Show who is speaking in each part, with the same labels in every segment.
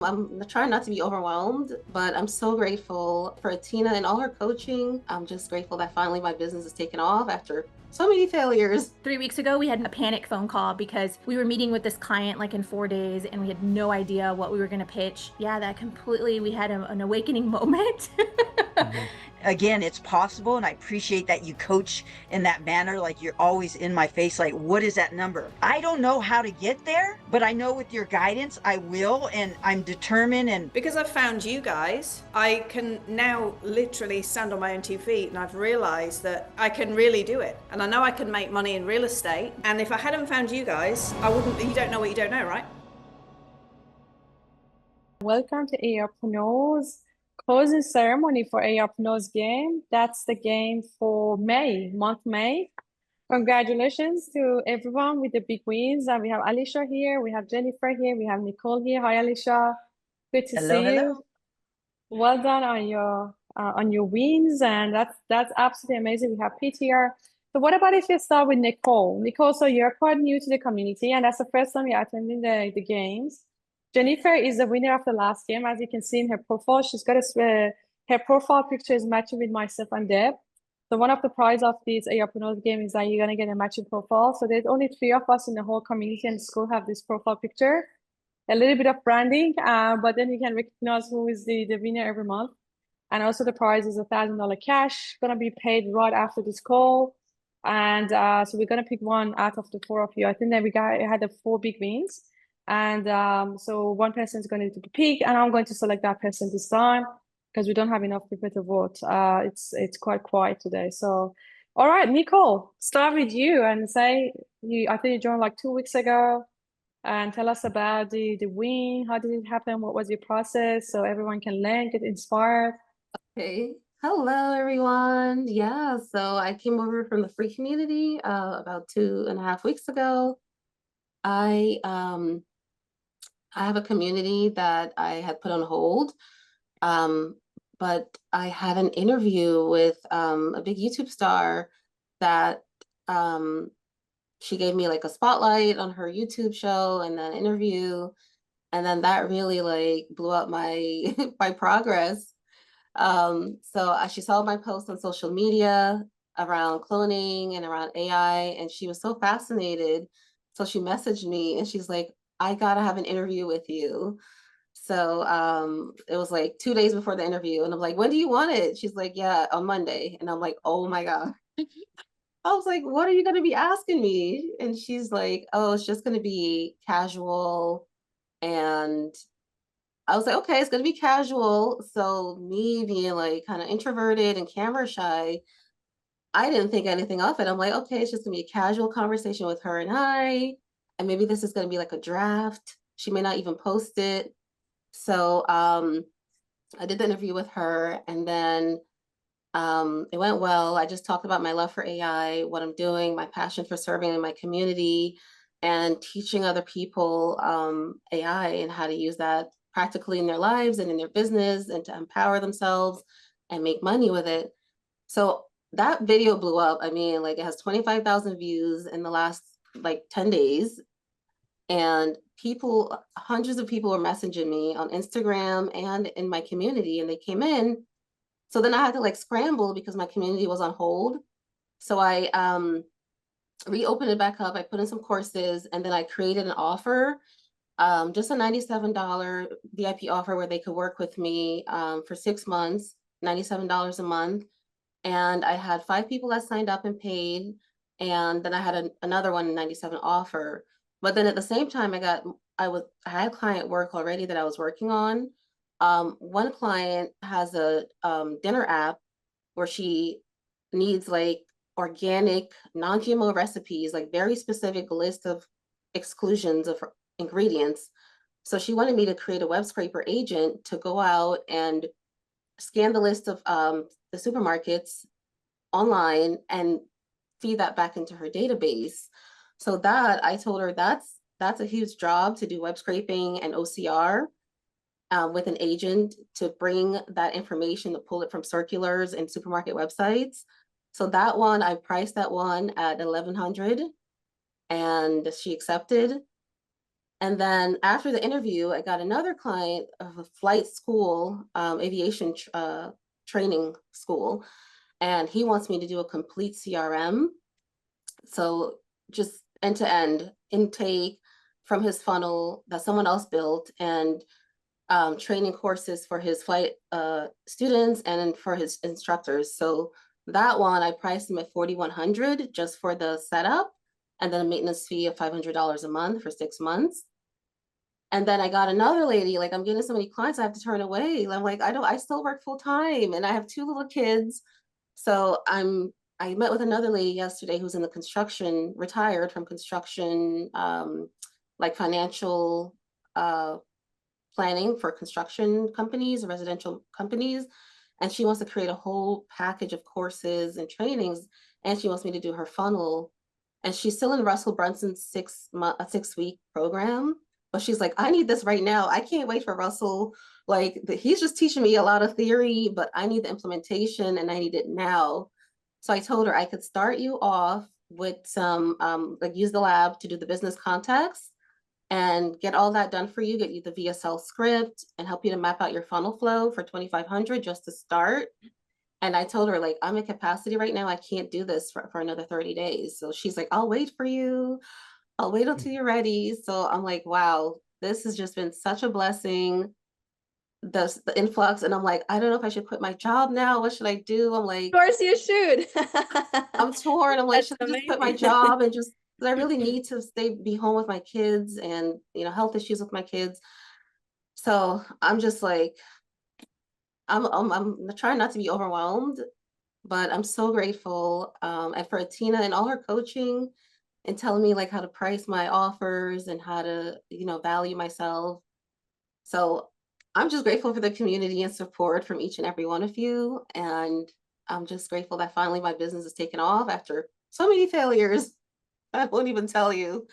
Speaker 1: I'm trying not to be overwhelmed, but I'm so grateful for Tina and all her coaching. I'm just grateful that finally my business is taking off after so many failures.
Speaker 2: 3 weeks ago, we had a panic phone call because we were meeting with this client like in 4 days and we had no idea what we were going to pitch. Yeah, that completely, we had an awakening moment.
Speaker 3: Again, it's possible, and I appreciate that you coach in that manner. Like, you're always in my face, like, what is that number? I don't know how to get there, but I know with your guidance I will, and I'm determined. And
Speaker 4: because I've found you guys, I can now literally stand on my own 2 feet, and I've realized that I can really do it, and I know I can make money in real estate. And if I hadn't found you guys, I wouldn't. You don't know what you don't know, right?
Speaker 5: Welcome to AIpreneurs closing ceremony for AIpreneurs game. That's the game for month May. Congratulations to everyone with the big wins. And we have Alicia here, we have Jennifer here, we have Nicole here. Hi, Alicia. Good to
Speaker 3: hello,
Speaker 5: see
Speaker 3: hello.
Speaker 5: you. Well done on your wins, and that's absolutely amazing. We have Pete here. So what about if you start with Nicole? Nicole, so you're quite new to the community, and that's the first time you're attending the games. Jennifer is the winner of the last game. As you can see in her profile, she's got her profile picture is matching with myself and Deb. So one of the prize of this AIpreneurs game is that you're gonna get a matching profile. So there's only 3 of us in the whole community and school have this profile picture. A little bit of branding, but then you can recognize who is the winner every month. And also the prize is $1,000 cash, gonna be paid right after this call. And so we're gonna pick one out of the 4 of you. I think that we had the 4 big wins. And so one person is going to pick, and I'm going to select that person this time because we don't have enough people to vote. It's quite quiet today. So, all right, Nicole, start with you and say I think you joined like 2 weeks ago, and tell us about the win. How did it happen? What was your process so everyone can learn, get inspired?
Speaker 1: Okay. Hello, everyone. Yeah, so I came over from the free community about 2.5 weeks ago. I have a community that I had put on hold, but I had an interview with a big YouTube star that she gave me like a spotlight on her YouTube show and then interview, and then that really like blew up my my progress. She saw my post on social media around cloning and around AI, and she was so fascinated. So she messaged me and she's like, I gotta have an interview with you. So it was like 2 days before the interview, and I'm like, when do you want it? She's like, yeah, on Monday. And I'm like, oh my God. I was like, what are you gonna be asking me? And she's like, oh, it's just gonna be casual. And I was like, okay, it's gonna be casual. So me being like kind of introverted and camera shy, I didn't think anything of it. I'm like, okay, it's just gonna be a casual conversation with her and I, and maybe this is gonna be like a draft. She may not even post it. So I did the interview with her, and then it went well. I just talked about my love for AI, what I'm doing, my passion for serving in my community, and teaching other people AI and how to use that practically in their lives and in their business and to empower themselves and make money with it. So that video blew up. I mean, like it has 25,000 views in the last like 10 days. And people, hundreds of people were messaging me on Instagram and in my community, and they came in. So then I had to like scramble because my community was on hold. So I reopened it back up. I put in some courses, and then I created an offer, just a $97 VIP offer where they could work with me for 6 months, $97 a month. And I had 5 people that signed up and paid. And then I had another one, 97 offer. But then at the same time, I had client work already that I was working on. One client has a dinner app where she needs like organic, non-GMO recipes, like very specific list of exclusions of ingredients. So she wanted me to create a web scraper agent to go out and scan the list of the supermarkets online and feed that back into her database. So that I told her that's a huge job to do web scraping and OCR with an agent to bring that information to pull it from circulars and supermarket websites. So that one, I priced that one at 1,100, and she accepted. And then after the interview, I got another client of a flight school, aviation training school, and he wants me to do a complete CRM. So just end to end intake from his funnel that someone else built, and training courses for his flight students and for his instructors. So that one I priced him at 4,100 just for the setup, and then a maintenance fee of $500 a month for 6 months. And then I got another lady, like I'm getting so many clients I have to turn away. I'm like, I still work full time and I have 2 little kids. So I met with another lady yesterday who's in the construction, retired from construction, like financial planning for construction companies, residential companies. And she wants to create a whole package of courses and trainings. And she wants me to do her funnel. And she's still in Russell Brunson's 6-week program. But she's like, I need this right now. I can't wait for Russell. Like he's just teaching me a lot of theory, but I need the implementation and I need it now. So I told her I could start you off with some, like use the lab to do the business context and get all that done for you, get you the VSL script and help you to map out your funnel flow for 2,500 just to start. And I told her, like, I'm at capacity right now. I can't do this for another 30 days. So she's like, I'll wait for you. I'll wait until you're ready. So I'm like, wow, this has just been such a blessing. The influx. And I'm like, I don't know if I should quit my job now. What should I do? I'm like,
Speaker 6: Of course you should.
Speaker 1: I'm torn. I'm like,
Speaker 6: That's
Speaker 1: should I just quit my
Speaker 6: amazing.
Speaker 1: job and just, because I really need to be home with my kids and, health issues with my kids. So I'm just like, I'm trying not to be overwhelmed, but I'm so grateful. And for Tina and all her coaching and telling me like how to price my offers and how to, value myself. So I'm just grateful for the community and support from each and every one of you. And I'm just grateful that finally my business is taken off after so many failures. I won't even tell you.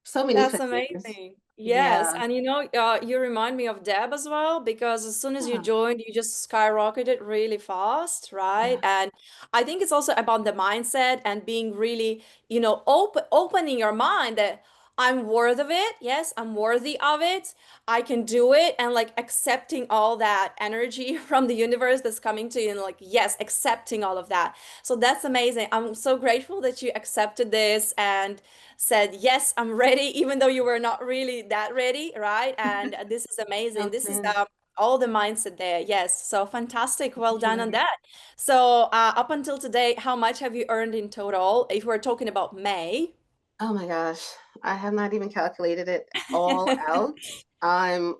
Speaker 1: So many
Speaker 6: That's
Speaker 1: failures.
Speaker 6: amazing. Yes,
Speaker 1: Yeah.
Speaker 6: and you remind me of Deb as well, because as soon as you
Speaker 1: Yeah.
Speaker 6: joined, you just skyrocketed really fast, right?
Speaker 1: Yeah.
Speaker 6: And I think it's also about the mindset and being really, opening your mind that I'm worth of it. Yes, I'm worthy of it. I can do it, and like accepting all that energy from the universe that's coming to you, and like, yes, accepting all of that. So that's amazing. I'm so grateful that you accepted this and said, yes, I'm ready, even though you were not really that ready, right? And this is amazing. This is
Speaker 1: Okay.
Speaker 6: all the mindset there. Yes. So fantastic. Well
Speaker 1: Thank
Speaker 6: done on
Speaker 1: you.
Speaker 6: that. So up until today, how much have you earned in total? If we're talking about May.
Speaker 1: Oh my gosh. I have not even calculated it all out. I'm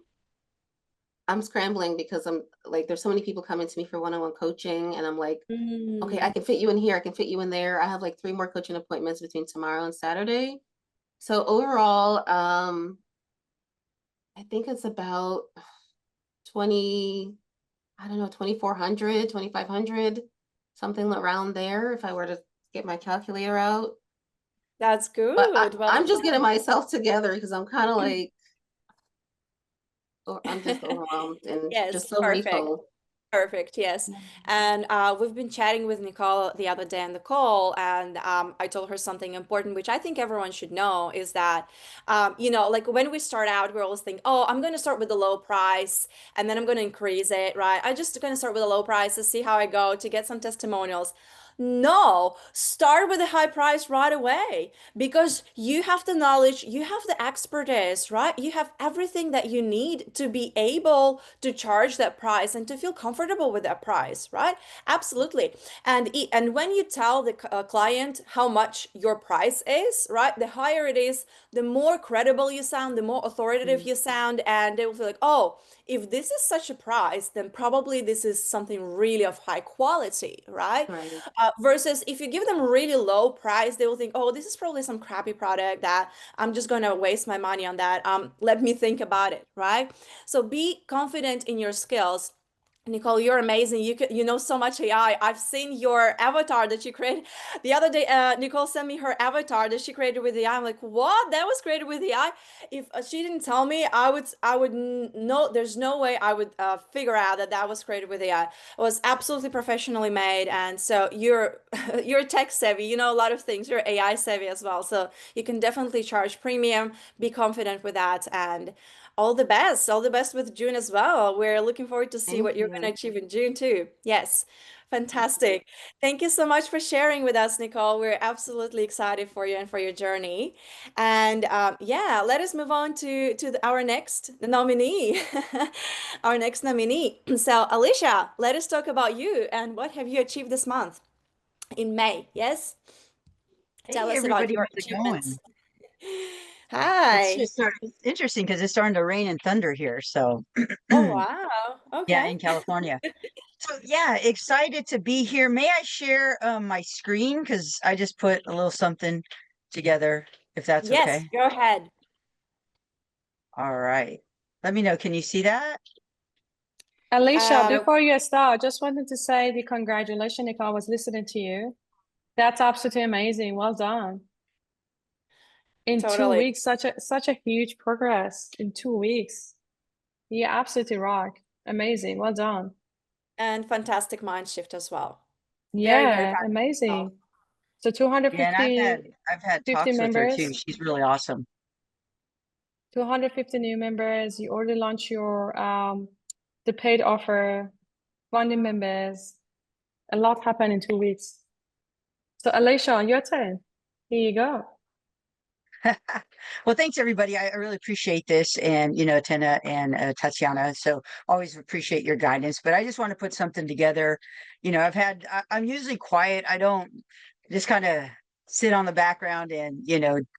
Speaker 1: I'm scrambling because I'm like, there's so many people coming to me for one-on-one coaching, and I'm like, okay, I
Speaker 6: Mm,
Speaker 1: can fit you in here, I can fit you in there. I have like 3 more coaching appointments between tomorrow and Saturday. So overall, I think it's about 20, I don't know, 2,400, 2,500, something around there if I were to get my calculator out.
Speaker 6: that's
Speaker 1: But
Speaker 6: good. Well
Speaker 1: I'm just getting
Speaker 6: done.
Speaker 1: myself together because I'm kind of like, I'm just overwhelmed and
Speaker 6: Yes,
Speaker 1: just so
Speaker 6: perfect.
Speaker 1: grateful.
Speaker 6: Perfect, yes. And we've been chatting with Nicole the other day on the call, and I told her something important, which I think everyone should know, is that, like when we start out, we always think, oh, I'm going to start with the low price, and then I'm going to increase it, right? I'm just going to start with a low price to see how I go, to get some testimonials. No, start with a high price right away, because you have the knowledge, you have the expertise, right? You have everything that you need to be able to charge that price and to feel comfortable with that price, right? Absolutely. And when you tell the client how much your price is, right? The higher it is, the more credible you sound, the more authoritative
Speaker 1: Mm,
Speaker 6: you sound, and they will feel like, oh, if this is such a price, then probably this is something really of high quality, right?
Speaker 1: right.
Speaker 6: Versus if you give them a really low price, they will think, oh, this is probably some crappy product that I'm just going to waste my money on that. Let me think about it, right? So be confident in your skills. Nicole, you're amazing. You know so much AI. I've seen your avatar that you created. The other day, Nicole sent me her avatar that she created with AI. I'm like, what? That was created with AI? If she didn't tell me, I would know. There's no way I would figure out that that was created with AI. It was absolutely professionally made, and so you're you're tech savvy. You know a lot of things. You're AI savvy as well, so you can definitely charge premium. Be confident with that, and all the best. All the best with June as well. We're looking forward to see
Speaker 3: Thank
Speaker 6: what you're going to
Speaker 3: you.
Speaker 6: achieve in June too. Yes. Fantastic. Thank you so much for sharing with us, Nicole. We're absolutely excited for you and for your journey. And yeah, let us move on to our next nominee. Our next nominee. So, Alicia, let us talk about you and what have you achieved this month in May? Yes? Tell
Speaker 3: Hey,
Speaker 6: us about
Speaker 3: everybody,
Speaker 6: your
Speaker 3: how's it
Speaker 6: achievements.
Speaker 3: going?
Speaker 6: Hi.
Speaker 3: It's interesting because it's starting to rain and thunder here. So,
Speaker 6: Oh,
Speaker 3: yeah,
Speaker 6: wow. Okay.
Speaker 3: in California. So, yeah, excited to be here. May I share my screen? Because I just put a little something together, if that's
Speaker 6: Yes,
Speaker 3: okay.
Speaker 6: go ahead.
Speaker 3: All right. Let me know. Can you see that?
Speaker 5: Alicia,
Speaker 6: Uh,
Speaker 5: before you start, just wanted to say the congratulations, Nicole. I was listening to you. That's absolutely amazing. Well done. In two
Speaker 6: totally.
Speaker 5: weeks, such a huge progress in 2 weeks. You absolutely rock. Amazing. Well done.
Speaker 6: And fantastic mind shift as well. Very, very
Speaker 5: Yeah,
Speaker 6: proud of myself.
Speaker 5: amazing. So
Speaker 3: Yeah, and
Speaker 5: 250
Speaker 3: I've had
Speaker 5: 50
Speaker 3: talks with her too.
Speaker 5: members,
Speaker 3: She's really awesome.
Speaker 5: 250 new members. You already launched your the paid offer, funding members. A lot happened in 2 weeks. So Alicia, your turn. Here you go.
Speaker 3: Well, thanks everybody. I really appreciate this, and Tena and Tatiana. So always appreciate your guidance. But I just want to put something together. I'm usually quiet. I don't just kind of sit on the background and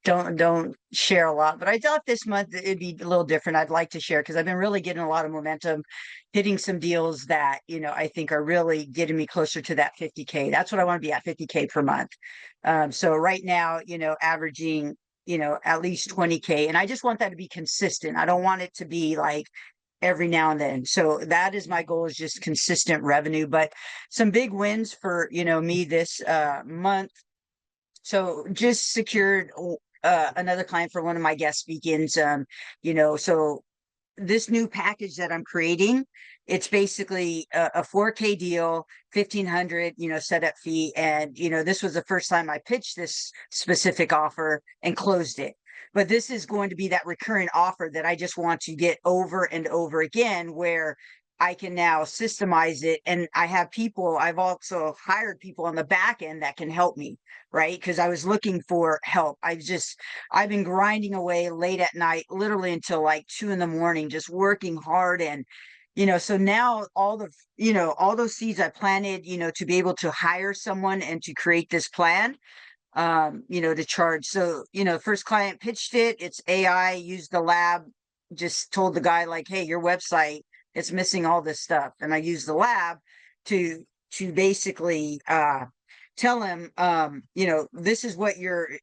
Speaker 3: don't share a lot. But I thought this month it'd be a little different. I'd like to share because I've been really getting a lot of momentum, hitting some deals that I think are really getting me closer to that 50K. That's what I want to be at, 50K per month. So right now, averaging at least 20K. And I just want that to be consistent. I don't want it to be like every now and then. So that is my goal, is just consistent revenue, but some big wins for, me this month. So just secured another client for one of my guest speakings. So this new package that I'm creating, it's basically a 4K deal, 1,500, setup fee. And, this was the first time I pitched this specific offer and closed it. But this is going to be that recurring offer that I just want to get over and over again, where I can now systemize it. And I've also hired people on the back end that can help me, right? Because I was looking for help. I've been grinding away late at night, literally until like 2 a.m, just working hard. And, so now all those seeds I planted, to be able to hire someone and to create this plan, to charge. So, first client pitched it. It's AI, used the lab, just told the guy like, hey, your website, it's missing all this stuff. And I used the lab to basically tell him, this is what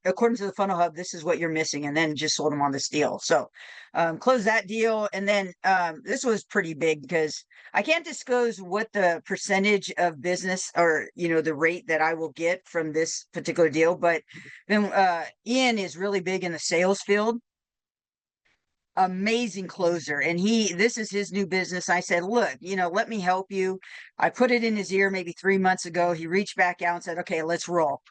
Speaker 3: according to the funnel hub, this is what you're missing. And then just sold him on this deal. So close that deal. And then this was pretty big because I can't disclose what the percentage of business or, the rate that I will get from this particular deal. But then Ian is really big in the sales field. Amazing closer. And this is his new business. I said, look, let me help you. I put it in his ear maybe 3 months ago. He reached back out and said, okay, let's roll.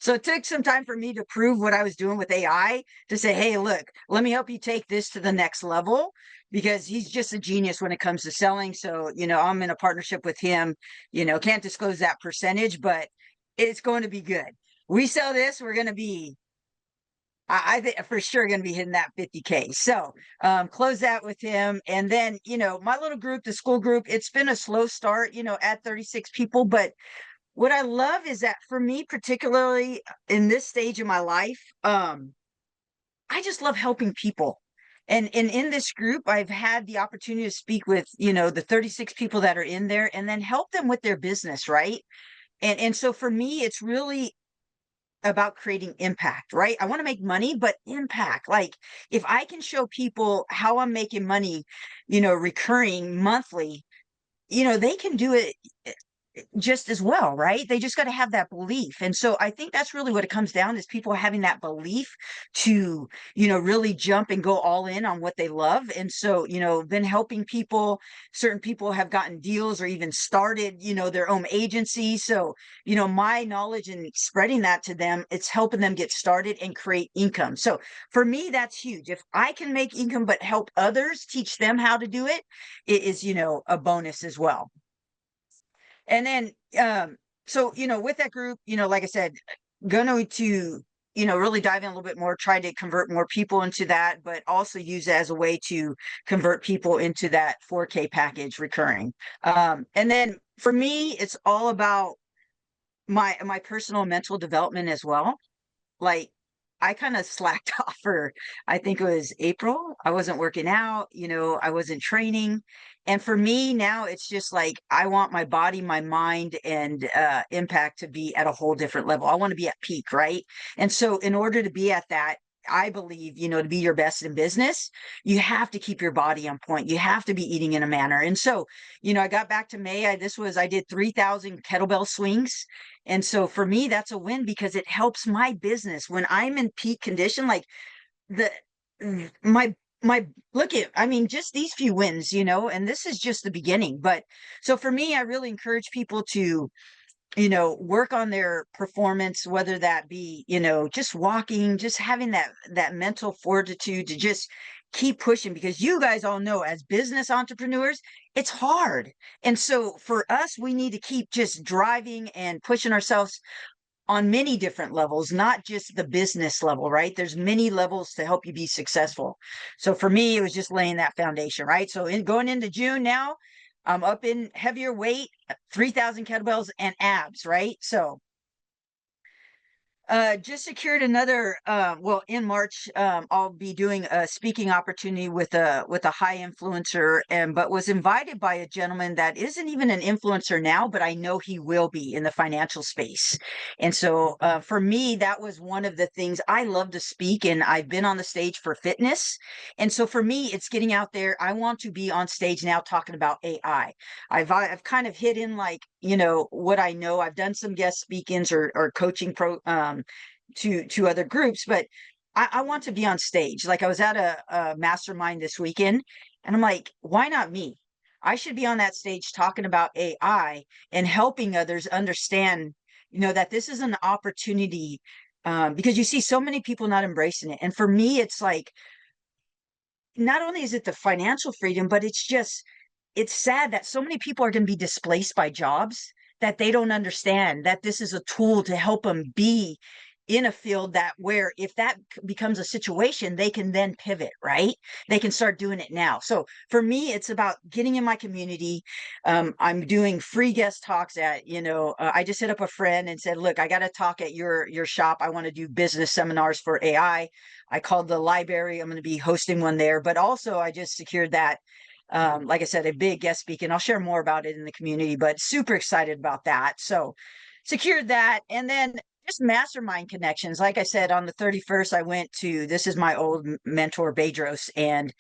Speaker 3: So it took some time for me to prove what I was doing with AI, to say, hey, look, let me help you take this to the next level, because he's just a genius when it comes to selling. So, I'm in a partnership with him, can't disclose that percentage, but it's going to be good. We sell this, we're going to be, I think for sure going to be hitting that 50K. So close that with him. And then, my little group, the Skool group, it's been a slow start, at 36 people. But what I love is that for me, particularly in this stage of my life, I just love helping people. And in this group, I've had the opportunity to speak with, the 36 people that are in there, and then help them with their business, right? And so for me, it's really about creating impact, right? I want to make money, but impact. Like if I can show people how I'm making money, recurring monthly, they can do it just as well, right? They just got to have that belief. And so I think that's really what it comes down is people having that belief to, really jump and go all in on what they love. And so, been helping people, certain people have gotten deals or even started, their own agency. So, my knowledge and spreading that to them, it's helping them get started and create income. So for me, that's huge. If I can make income, but help others, teach them how to do it, it is, a bonus as well. And then, so, with that group, like I said, going to, really dive in a little bit more, try to convert more people into that, but also use it as a way to convert people into that 4K package recurring. And then for me, it's all about my personal and mental development as well. Like, I kind of slacked off for, I think it was April. I wasn't working out, I wasn't training. And for me now, it's just like, I want my body, my mind, and impact to be at a whole different level. I want to be at peak, right? And so in order to be at that, I believe, to be your best in business, you have to keep your body on point. You have to be eating in a manner. And so, I got back to May. I did 3,000 kettlebell swings. And so for me, that's a win because it helps my business when I'm in peak condition. Like the my look at, I mean, just these few wins, and this is just the beginning. But so for me, I really encourage people to, work on their performance, whether that be, just walking, just having that mental fortitude to just keep pushing, because you guys all know as business entrepreneurs, it's hard. And so for us, we need to keep just driving and pushing ourselves on many different levels, not just the business level, right? There's many levels to help you be successful. So for me, it was just laying that foundation, right? So going into June now, I'm up in heavier weight, 3,000 kettlebells and abs, right? So just secured another, well, in March, I'll be doing a speaking opportunity with a high influencer, but was invited by a gentleman that isn't even an influencer now, but I know he will be in the financial space. And so for me, that was one of the things. I love to speak, and I've been on the stage for fitness. And so for me, it's getting out there. I want to be on stage now talking about AI. I've kind of hit in, like, what I know. I've done some guest speakings or coaching to other groups, but I want to be on stage. Like, I was at a mastermind this weekend, and I'm like, why not me? I should be on that stage talking about AI and helping others understand, that this is an opportunity, because you see so many people not embracing it. And for me, it's like, not only is it the financial freedom, but it's sad that so many people are going to be displaced by jobs that they don't understand that this is a tool to help them be in a field that, where if that becomes a situation, they can then pivot, right? They can start doing it now. So for me, it's about getting in my community. I'm doing free guest talks at, I just hit up a friend and said, look, I got to talk at your shop. I want to do business seminars for AI. I called the library. I'm going to be hosting one there, but also I just secured that, like I said, a big guest speaking. I'll share more about it in the community, but super excited about that. So secured that. And then just mastermind connections. Like I said, on the 31st, I went to, this is my old mentor, Bedros, and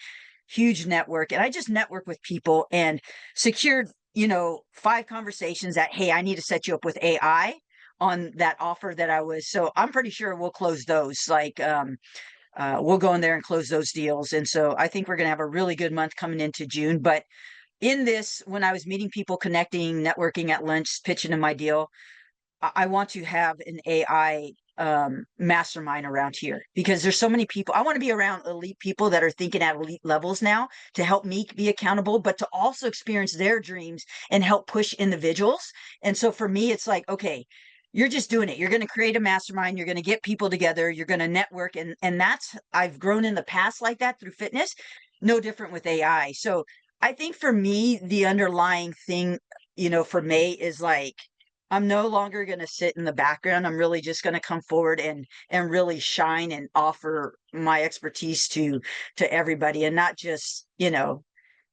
Speaker 3: huge network. And I just network with people and secured, 5 conversations that, hey, I need to set you up with AI on that offer that I was. So I'm pretty sure we'll close those. Like, we'll go in there and close those deals. And so I think we're going to have a really good month coming into June. But in this, when I was meeting people, connecting, networking at lunch, pitching in my deal, I want to have an AI mastermind around here, because there's so many people. I want to be around elite people that are thinking at elite levels now to help me be accountable, but to also experience their dreams and help push individuals. And so for me, it's like, okay, you're just doing it. You're going to create a mastermind. You're going to get people together. You're going to network. And that's, I've grown in the past like that through fitness, no different with AI. So I think for me, the underlying thing, for May is like, I'm no longer going to sit in the background. I'm really just going to come forward and really shine and offer my expertise to everybody, and not just,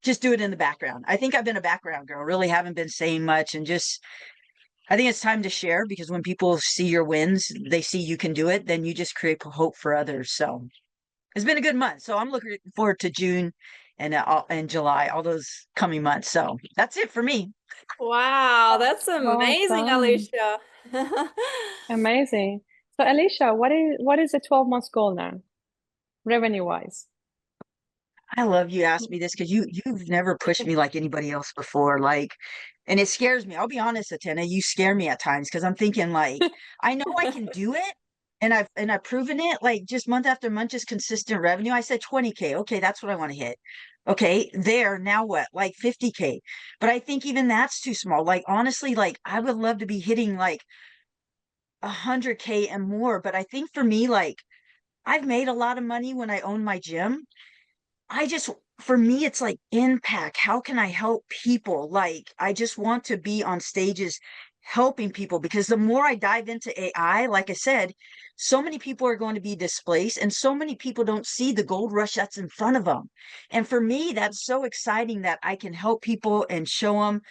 Speaker 3: just do it in the background. I think I've been a background girl, really haven't been saying much, and just, I think it's time to share, because when people see your wins, they see you can do it, then you just create hope for others. So it's been a good month. So I'm looking forward to June and July, all those coming months. So that's it for me.
Speaker 6: Wow, that's
Speaker 5: Well
Speaker 6: amazing,
Speaker 5: done.
Speaker 6: Alicia.
Speaker 5: Amazing. So Alicia, what is the 12 months goal now, revenue wise?
Speaker 3: I love you asked me this because you've never pushed me like anybody else before. Like, and it scares me. I'll be honest, Atena, you scare me at times because I'm thinking like, I know I can do it. And I've proven it like just month after month, just consistent revenue. I said 20K. Okay, that's what I want to hit. Okay, there, now what? Like 50K. But I think even that's too small. Like honestly, like I would love to be hitting like 100K and more. But I think for me, like I've made a lot of money when I own my gym. I just, for me, it's like impact. How can I help people? Like, I just want to be on stages helping people because the more I dive into AI, like I said, so many people are going to be displaced and so many people don't see the gold rush that's in front of them. And for me, that's so exciting that I can help people and show them.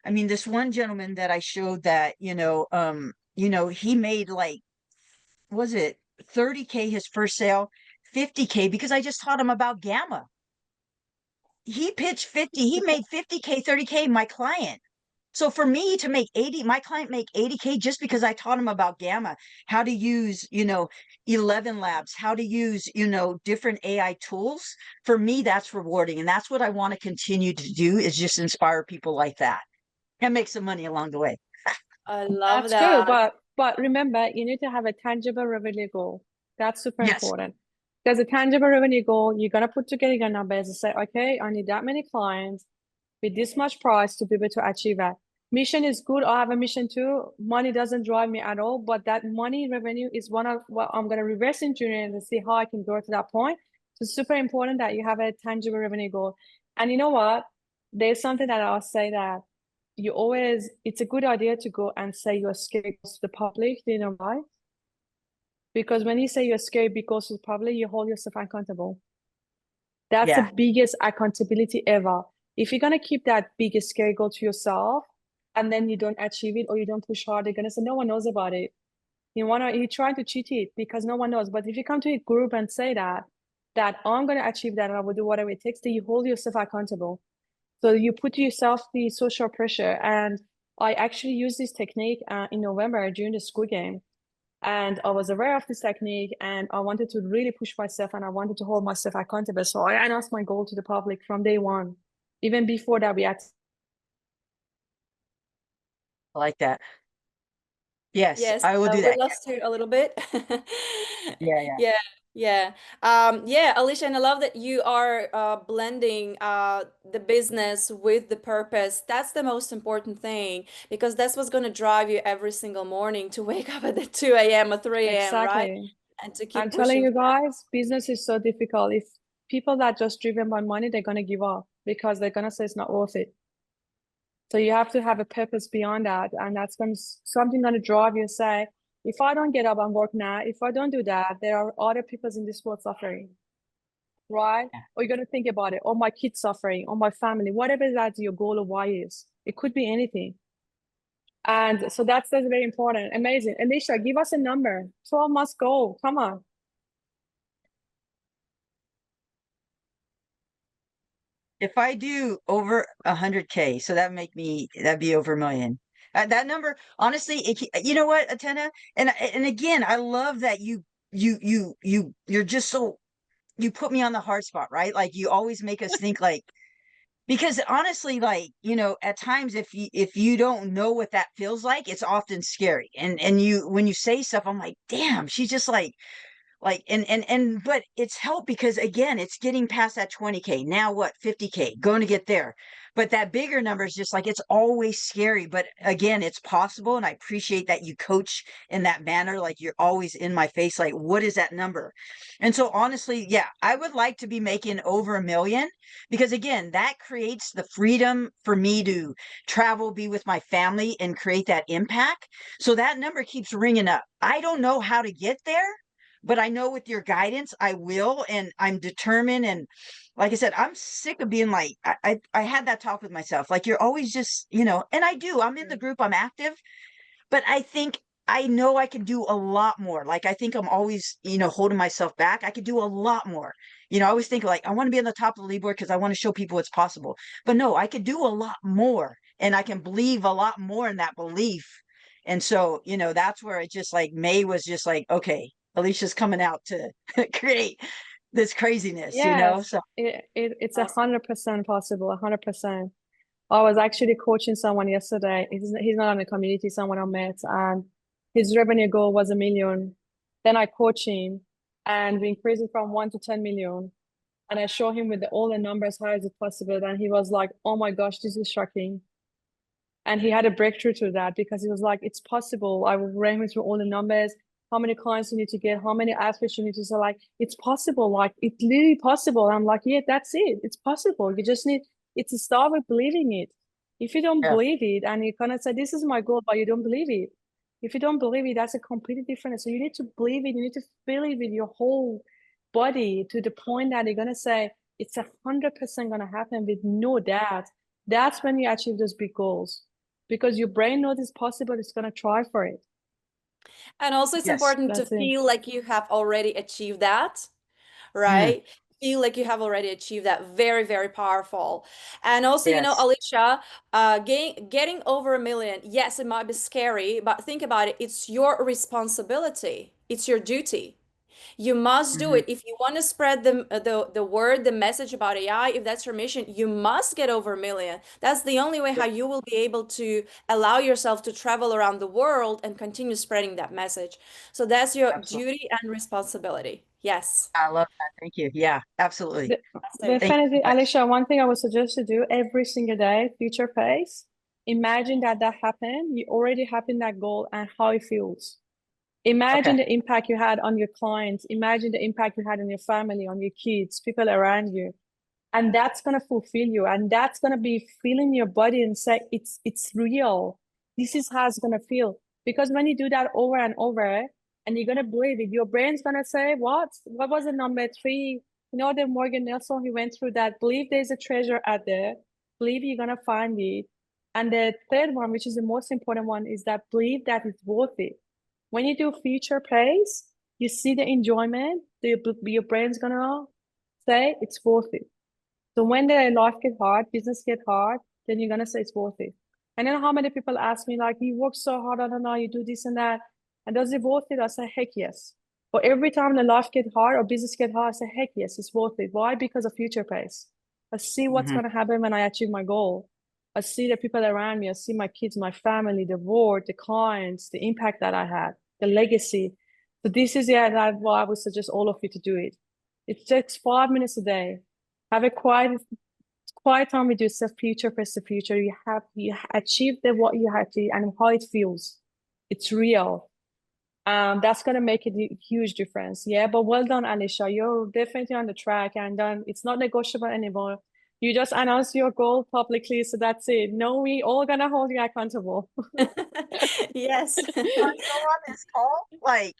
Speaker 3: I mean, this one gentleman that I showed that, he made like, was it 30K his first sale, 50K because I just taught him about gamma. He pitched 50, he made 50K, 30K, my client. So for me to make 80, my client make 80K just because I taught him about gamma, how to use, 11 labs, how to use, different AI tools. For me, that's rewarding. And that's what I want to continue to do is just inspire people like that and make some money along the way.
Speaker 6: I love
Speaker 5: That's true,
Speaker 6: that.
Speaker 5: but remember, you need to have a tangible revenue goal. That's super
Speaker 3: Yes.
Speaker 5: important. There's a tangible revenue goal. You're gonna put together your numbers and say, okay, I need that many clients with this much price to be able to achieve that. Mission is good. I have a mission too. Money doesn't drive me at all, but that money revenue is one of what I'm gonna reverse engineer and see how I can go to that point. So it's super important that you have a tangible revenue goal. And you know what? There's something that I'll say that it's a good idea to go and say you're scared to the public, do you know why? Because when you say you're scared because to the public, you hold yourself accountable. That's the
Speaker 3: Yeah.
Speaker 5: biggest accountability ever. If you're gonna keep that biggest scary goal to yourself and then you don't achieve it or you don't push hard, they're gonna say no one knows about it. You try to cheat it because no one knows. But if you come to a group and say that I'm gonna achieve that and I will do whatever it takes, then you hold yourself accountable. So you put yourself the social pressure. And I actually used this technique in November during the Skool game. And I was aware of this technique and I wanted to really push myself and I wanted to hold myself accountable. So I announced my goal to the public from day one. Even before that, we had
Speaker 3: I like that. Yes,
Speaker 6: Yes,
Speaker 3: I will do
Speaker 6: we
Speaker 3: that.
Speaker 6: lost you a little bit.
Speaker 3: Yeah, yeah.
Speaker 6: Yeah, yeah. Yeah, Alicia, and I love that you are blending the business with the purpose. That's the most important thing because that's what's going to drive you every single morning to wake up at the 2 a.m. or 3 a.m., right?
Speaker 5: exactly.
Speaker 6: And to
Speaker 5: I'm
Speaker 6: keep
Speaker 5: telling
Speaker 6: pushing.
Speaker 5: you guys, business is so difficult. If people that just driven by money, they're gonna give up because they're gonna say it's not worth it. So you have to have a purpose beyond that, and that's when something gonna drive you. Say, if I don't get up and work now, if I don't do that, there are other people in this world suffering, right?
Speaker 3: Yeah.
Speaker 5: Or you're gonna think about it, or my kids suffering, or my family, whatever that your goal or why is. It could be anything. And so that's very important. Amazing. Alicia, give us a number. 12 months goal. Come on.
Speaker 3: If I do over 100K, so that'd be over a million. That number, honestly, you know what, Atena, and again, I love that you're just so you put me on the hard spot, right? Like you always make us think like because honestly, like at times if you don't know what that feels like, it's often scary. And you when you say stuff, I'm like, damn, she's just like and but it's helped because again it's getting past that 20K now, what, 50K going to get there, but that bigger number is just like it's always scary, but again it's possible. And I appreciate that you coach in that manner, like you're always in my face like what is that number. And so honestly, yeah, I would like to be making over a million because again that creates the freedom for me to travel, be with my family, and create that impact. So that number keeps ringing up. I don't know how to get there, but I know with your guidance, I will, and I'm determined. And like I said, I'm sick of being like, I had that talk with myself. Like you're always just, and I do, I'm in the group, I'm active, but I think I know I can do a lot more. Like, I think I'm always, holding myself back. I could do a lot more. I always think like, I want to be on the top of the leaderboard because I want to show people it's possible. But no, I could do a lot more, and I can believe a lot more in that belief. And so, that's where it just like May was just like, okay, Alicia's coming out to create this craziness,
Speaker 5: Yes,
Speaker 3: So
Speaker 5: it's
Speaker 6: Awesome.
Speaker 5: 100% possible, 100%. I was actually coaching someone yesterday. He's not on the community, someone I met, and his revenue goal was 1 million. Then I coach him and we increased it from 1 to 10 million. And I show him with all the numbers, how is it possible? And he was like, oh my gosh, this is shocking. And he had a breakthrough to that because he was like, it's possible. I ran him through all the numbers, how many clients you need to get, how many athletes you need to. So like, it's possible. Like, it's literally possible. I'm like, yeah, that's it. It's possible. You just need it to start with believing it. If you don't
Speaker 3: yeah,
Speaker 5: believe it and you kind of say, this is my goal, but you don't believe it. If you don't believe it, that's a completely different. So you need to believe it. You need to feel it with your whole body to the point that you're going to say, it's 100% going to happen with no doubt. That's when you achieve those big goals because your brain knows it's possible, it's going to try for it.
Speaker 6: And also it's
Speaker 3: yes.
Speaker 6: important to
Speaker 5: That's it.
Speaker 6: feel like you have already achieved that,
Speaker 3: Mm,
Speaker 6: right? Feel like you have already achieved that. Very, very powerful. And also,
Speaker 3: yes.
Speaker 6: Alicia, getting over 1 million, yes, it might be scary, but think about it. It's your responsibility. It's your duty. You must do
Speaker 3: Hmm.
Speaker 6: it. If you want to spread the word, the message about AI, if that's your mission, you must get over 1 million. That's the only way how you will be able to allow yourself to travel around the world and continue spreading that message. So that's your
Speaker 3: Absolutely.
Speaker 6: duty and responsibility. Yes.
Speaker 3: I love that. Thank you. Yeah, absolutely.
Speaker 6: Fantastic.
Speaker 3: Thank you
Speaker 5: Definitely,
Speaker 3: guys.
Speaker 5: Alicia, one thing I would suggest to do every single day, future pace, imagine that happened. You already happened that goal and how it feels. Imagine
Speaker 3: Okay.
Speaker 5: the impact you had on your clients. Imagine the impact you had on your family, on your kids, people around you. And that's going to fulfill you. And that's going to be feeling your body and say, it's real. This is how it's going to feel. Because when you do that over and over and you're going to believe it, your brain's going to say, what was the number 3? The Morgan Nelson, he went through that. Believe there's a treasure out there. Believe you're going to find it. And the third one, which is the most important one, is that believe that it's worth it. When you do future praise, you see the enjoyment, your brain's going to say it's worth it. So when the life get hard, business get hard, then you're gonna say it's worth it. And then how many people ask me like, you work so hard, I don't know, you do this and that, and does it worth it? I say, heck yes. But every time the life get hard or business get hard, I say, heck yes, it's worth it. Why? Because of future pace. I see what's
Speaker 3: Hmm.
Speaker 5: gonna happen when I achieve my goal. I see the people around me. I see my kids, my family, the board, the clients, the impact that I had, the legacy. So this is that's why I would suggest all of you to do it. It takes 5 minutes a day. Have a quiet time with yourself, future press the future. You achieved what you had to and how it feels. It's real. That's gonna make a huge difference. Yeah, but well done, Alicia. You're definitely on the track and it's not negotiable anymore. You just announced your goal publicly, so that's it. No, we all gonna hold you accountable.
Speaker 6: Yes.
Speaker 3: Go on this call. Like,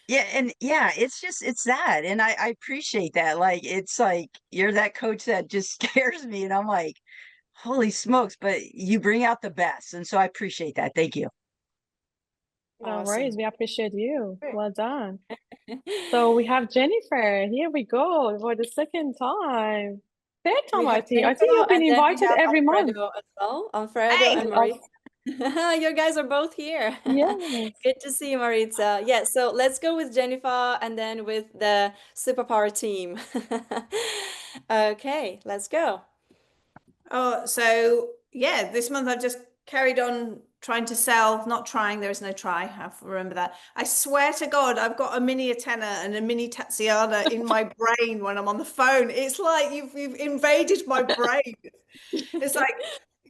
Speaker 3: yeah, and yeah, it's that. And I appreciate that. Like, it's like you're that coach that just scares me. And I'm like, holy smokes, but you bring out the best. And so I appreciate that. Thank you.
Speaker 5: No worries.
Speaker 6: Awesome.
Speaker 5: We appreciate you. Well done. So we have Jennifer. Here we go for the second time. Third
Speaker 6: We
Speaker 5: time, I
Speaker 6: have
Speaker 5: think. I
Speaker 6: Jennifer,
Speaker 5: think you've been
Speaker 6: and then we
Speaker 5: invited
Speaker 6: have
Speaker 5: every month.
Speaker 6: Alfredo as well. Alfredo
Speaker 3: Hey,
Speaker 6: and
Speaker 5: And
Speaker 6: Maritza. You guys are both here.
Speaker 5: yes.
Speaker 6: Good to see you, Maritza. Yeah, so let's go with Jennifer and then with the superpower team. Okay, let's go.
Speaker 4: Oh, so yeah, this month I've just carried on trying to sell, not trying, there is no try. I have to remember that. I swear to God, I've got a mini Atena and a mini Tatiana in my brain when I'm on the phone. It's like you've invaded my brain. It's like,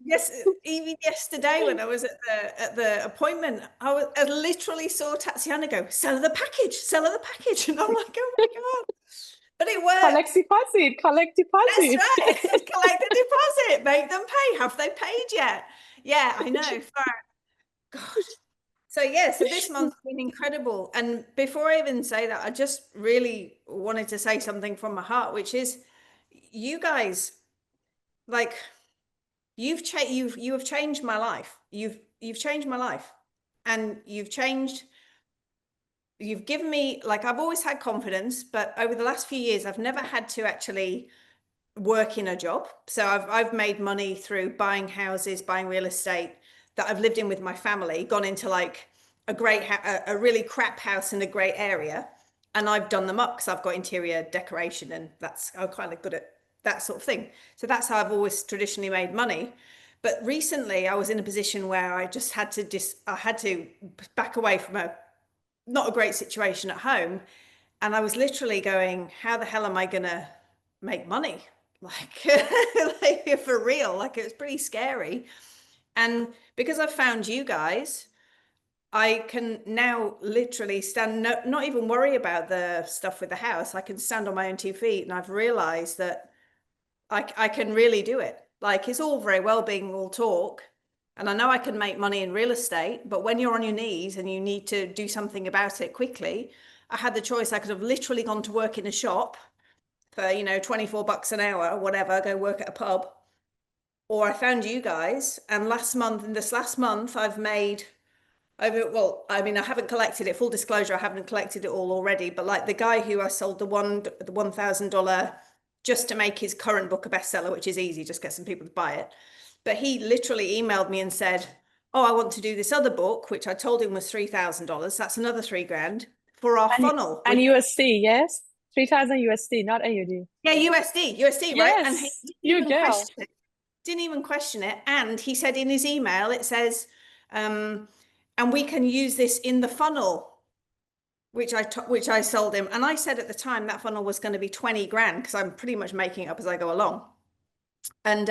Speaker 4: yes, even yesterday when I was at the appointment, I literally saw Tatiana go, sell her the package. And I'm like, oh my God. But it worked.
Speaker 5: Collect deposit. Collect
Speaker 4: That's
Speaker 5: deposit.
Speaker 4: right. Collect the deposit. Make them pay. Have they paid yet? Yeah, I know. God. So yeah, so this month's been incredible. And before I even say that, I just really wanted to say something from my heart, which is you guys, like you have changed my life. You've changed my life. and you've changed. You've given me, like, I've always had confidence, but over the last few years, I've never had to actually work in a job. So I've made money through buying houses, buying real estate that I've lived in with my family, gone into like a really crap house in a great area, and I've done them up because I've got interior decoration, and I'm kind of good at that sort of thing. So that's how I've always traditionally made money. But recently I was in a position where I just had to I had to back away from a not a great situation at home. And I was literally going, how the hell am I going to make money? Like, like, for real, like, it was pretty scary. And because I've found you guys, I can now literally stand, not even worry about the stuff with the house. I can stand on my own 2 feet, and I've realized that I can really do it. Like, it's all very well being all talk, and I know I can make money in real estate, but when you're on your knees and you need to do something about it quickly, I had the choice. I could have literally gone to work in a shop for, you know, $24 an hour or whatever, go work at a pub. Or I found you guys, and this last month, I've made over, well, I mean, I haven't collected it, full disclosure, I haven't collected it all already, but like the guy who I sold the $1,000 just to make his current book a bestseller, which is easy, just get some people to buy it. But he literally emailed me and said, oh, I want to do this other book, which I told him was $3,000. That's another $3,000 for our funnel.
Speaker 5: And USD, yes? 3,000 USD, not AUD.
Speaker 4: Yeah, USD, right?
Speaker 5: Yes,
Speaker 4: And he
Speaker 5: you girl.
Speaker 4: didn't even question it. And he said in his email, it says, and we can use this in the funnel, which I sold him. And I said at the time that funnel was going to be 20 grand, because I'm pretty much making it up as I go along. And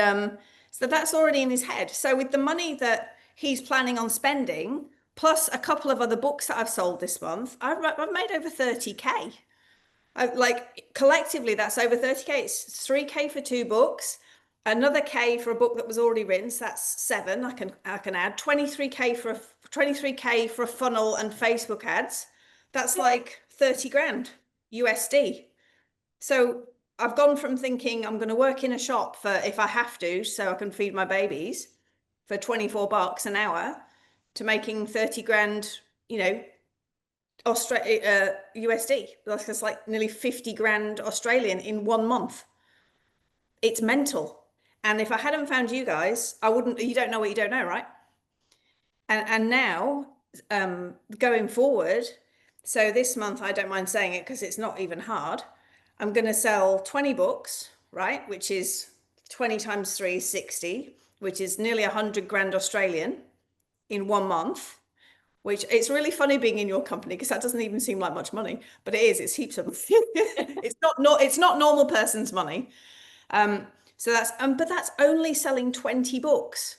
Speaker 4: so that's already in his head. So with the money that he's planning on spending, plus a couple of other books that I've sold this month, I've made over 30K. Like, collectively, that's over 30K. It's 3K for 2 books, another K for a book that was already written. So that's 7. I can add 23K for a funnel and Facebook ads. That's like 30 grand USD. So I've gone from thinking I'm going to work in a shop for, if I have to, so I can feed my babies, for $24 an hour, to making 30 grand, you know, USD. That's like nearly 50 grand Australian in 1 month. It's mental. And if I hadn't found you guys, I wouldn't. You don't know what you don't know, right? And now, going forward, so this month, I don't mind saying it because it's not even hard, I'm going to sell 20 books, right? Which is 20 times 3 is 60, which is nearly 100 grand Australian in 1 month. Which, it's really funny being in your company, because that doesn't even seem like much money, but it is. It's heaps of it's not normal person's money. So that's but that's only selling 20 books.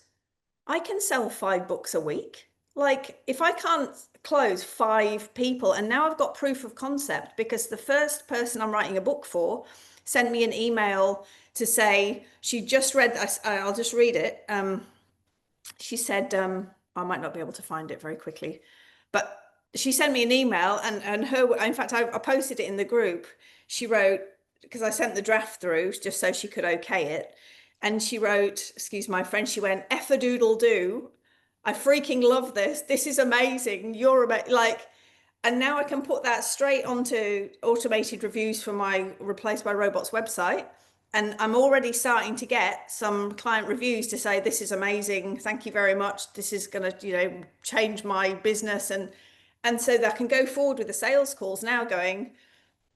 Speaker 4: I can sell 5 books a week. Like, if I can't close 5 people, and now I've got proof of concept, because the first person I'm writing a book for sent me an email to say she just read. I'll just read it. She said, I might not be able to find it very quickly, but she sent me an email, and her, in fact, I posted it in the group. She wrote, because I sent the draft through just so she could okay it. And she wrote, excuse my French, she went, "Effadoodle do. I freaking love this. This is amazing. You're like," and now I can put that straight onto automated reviews for my Replaced by Robots website. And I'm already starting to get some client reviews to say, this is amazing. Thank you very much. This is going to, you know, change my business. And so that I can go forward with the sales calls now going,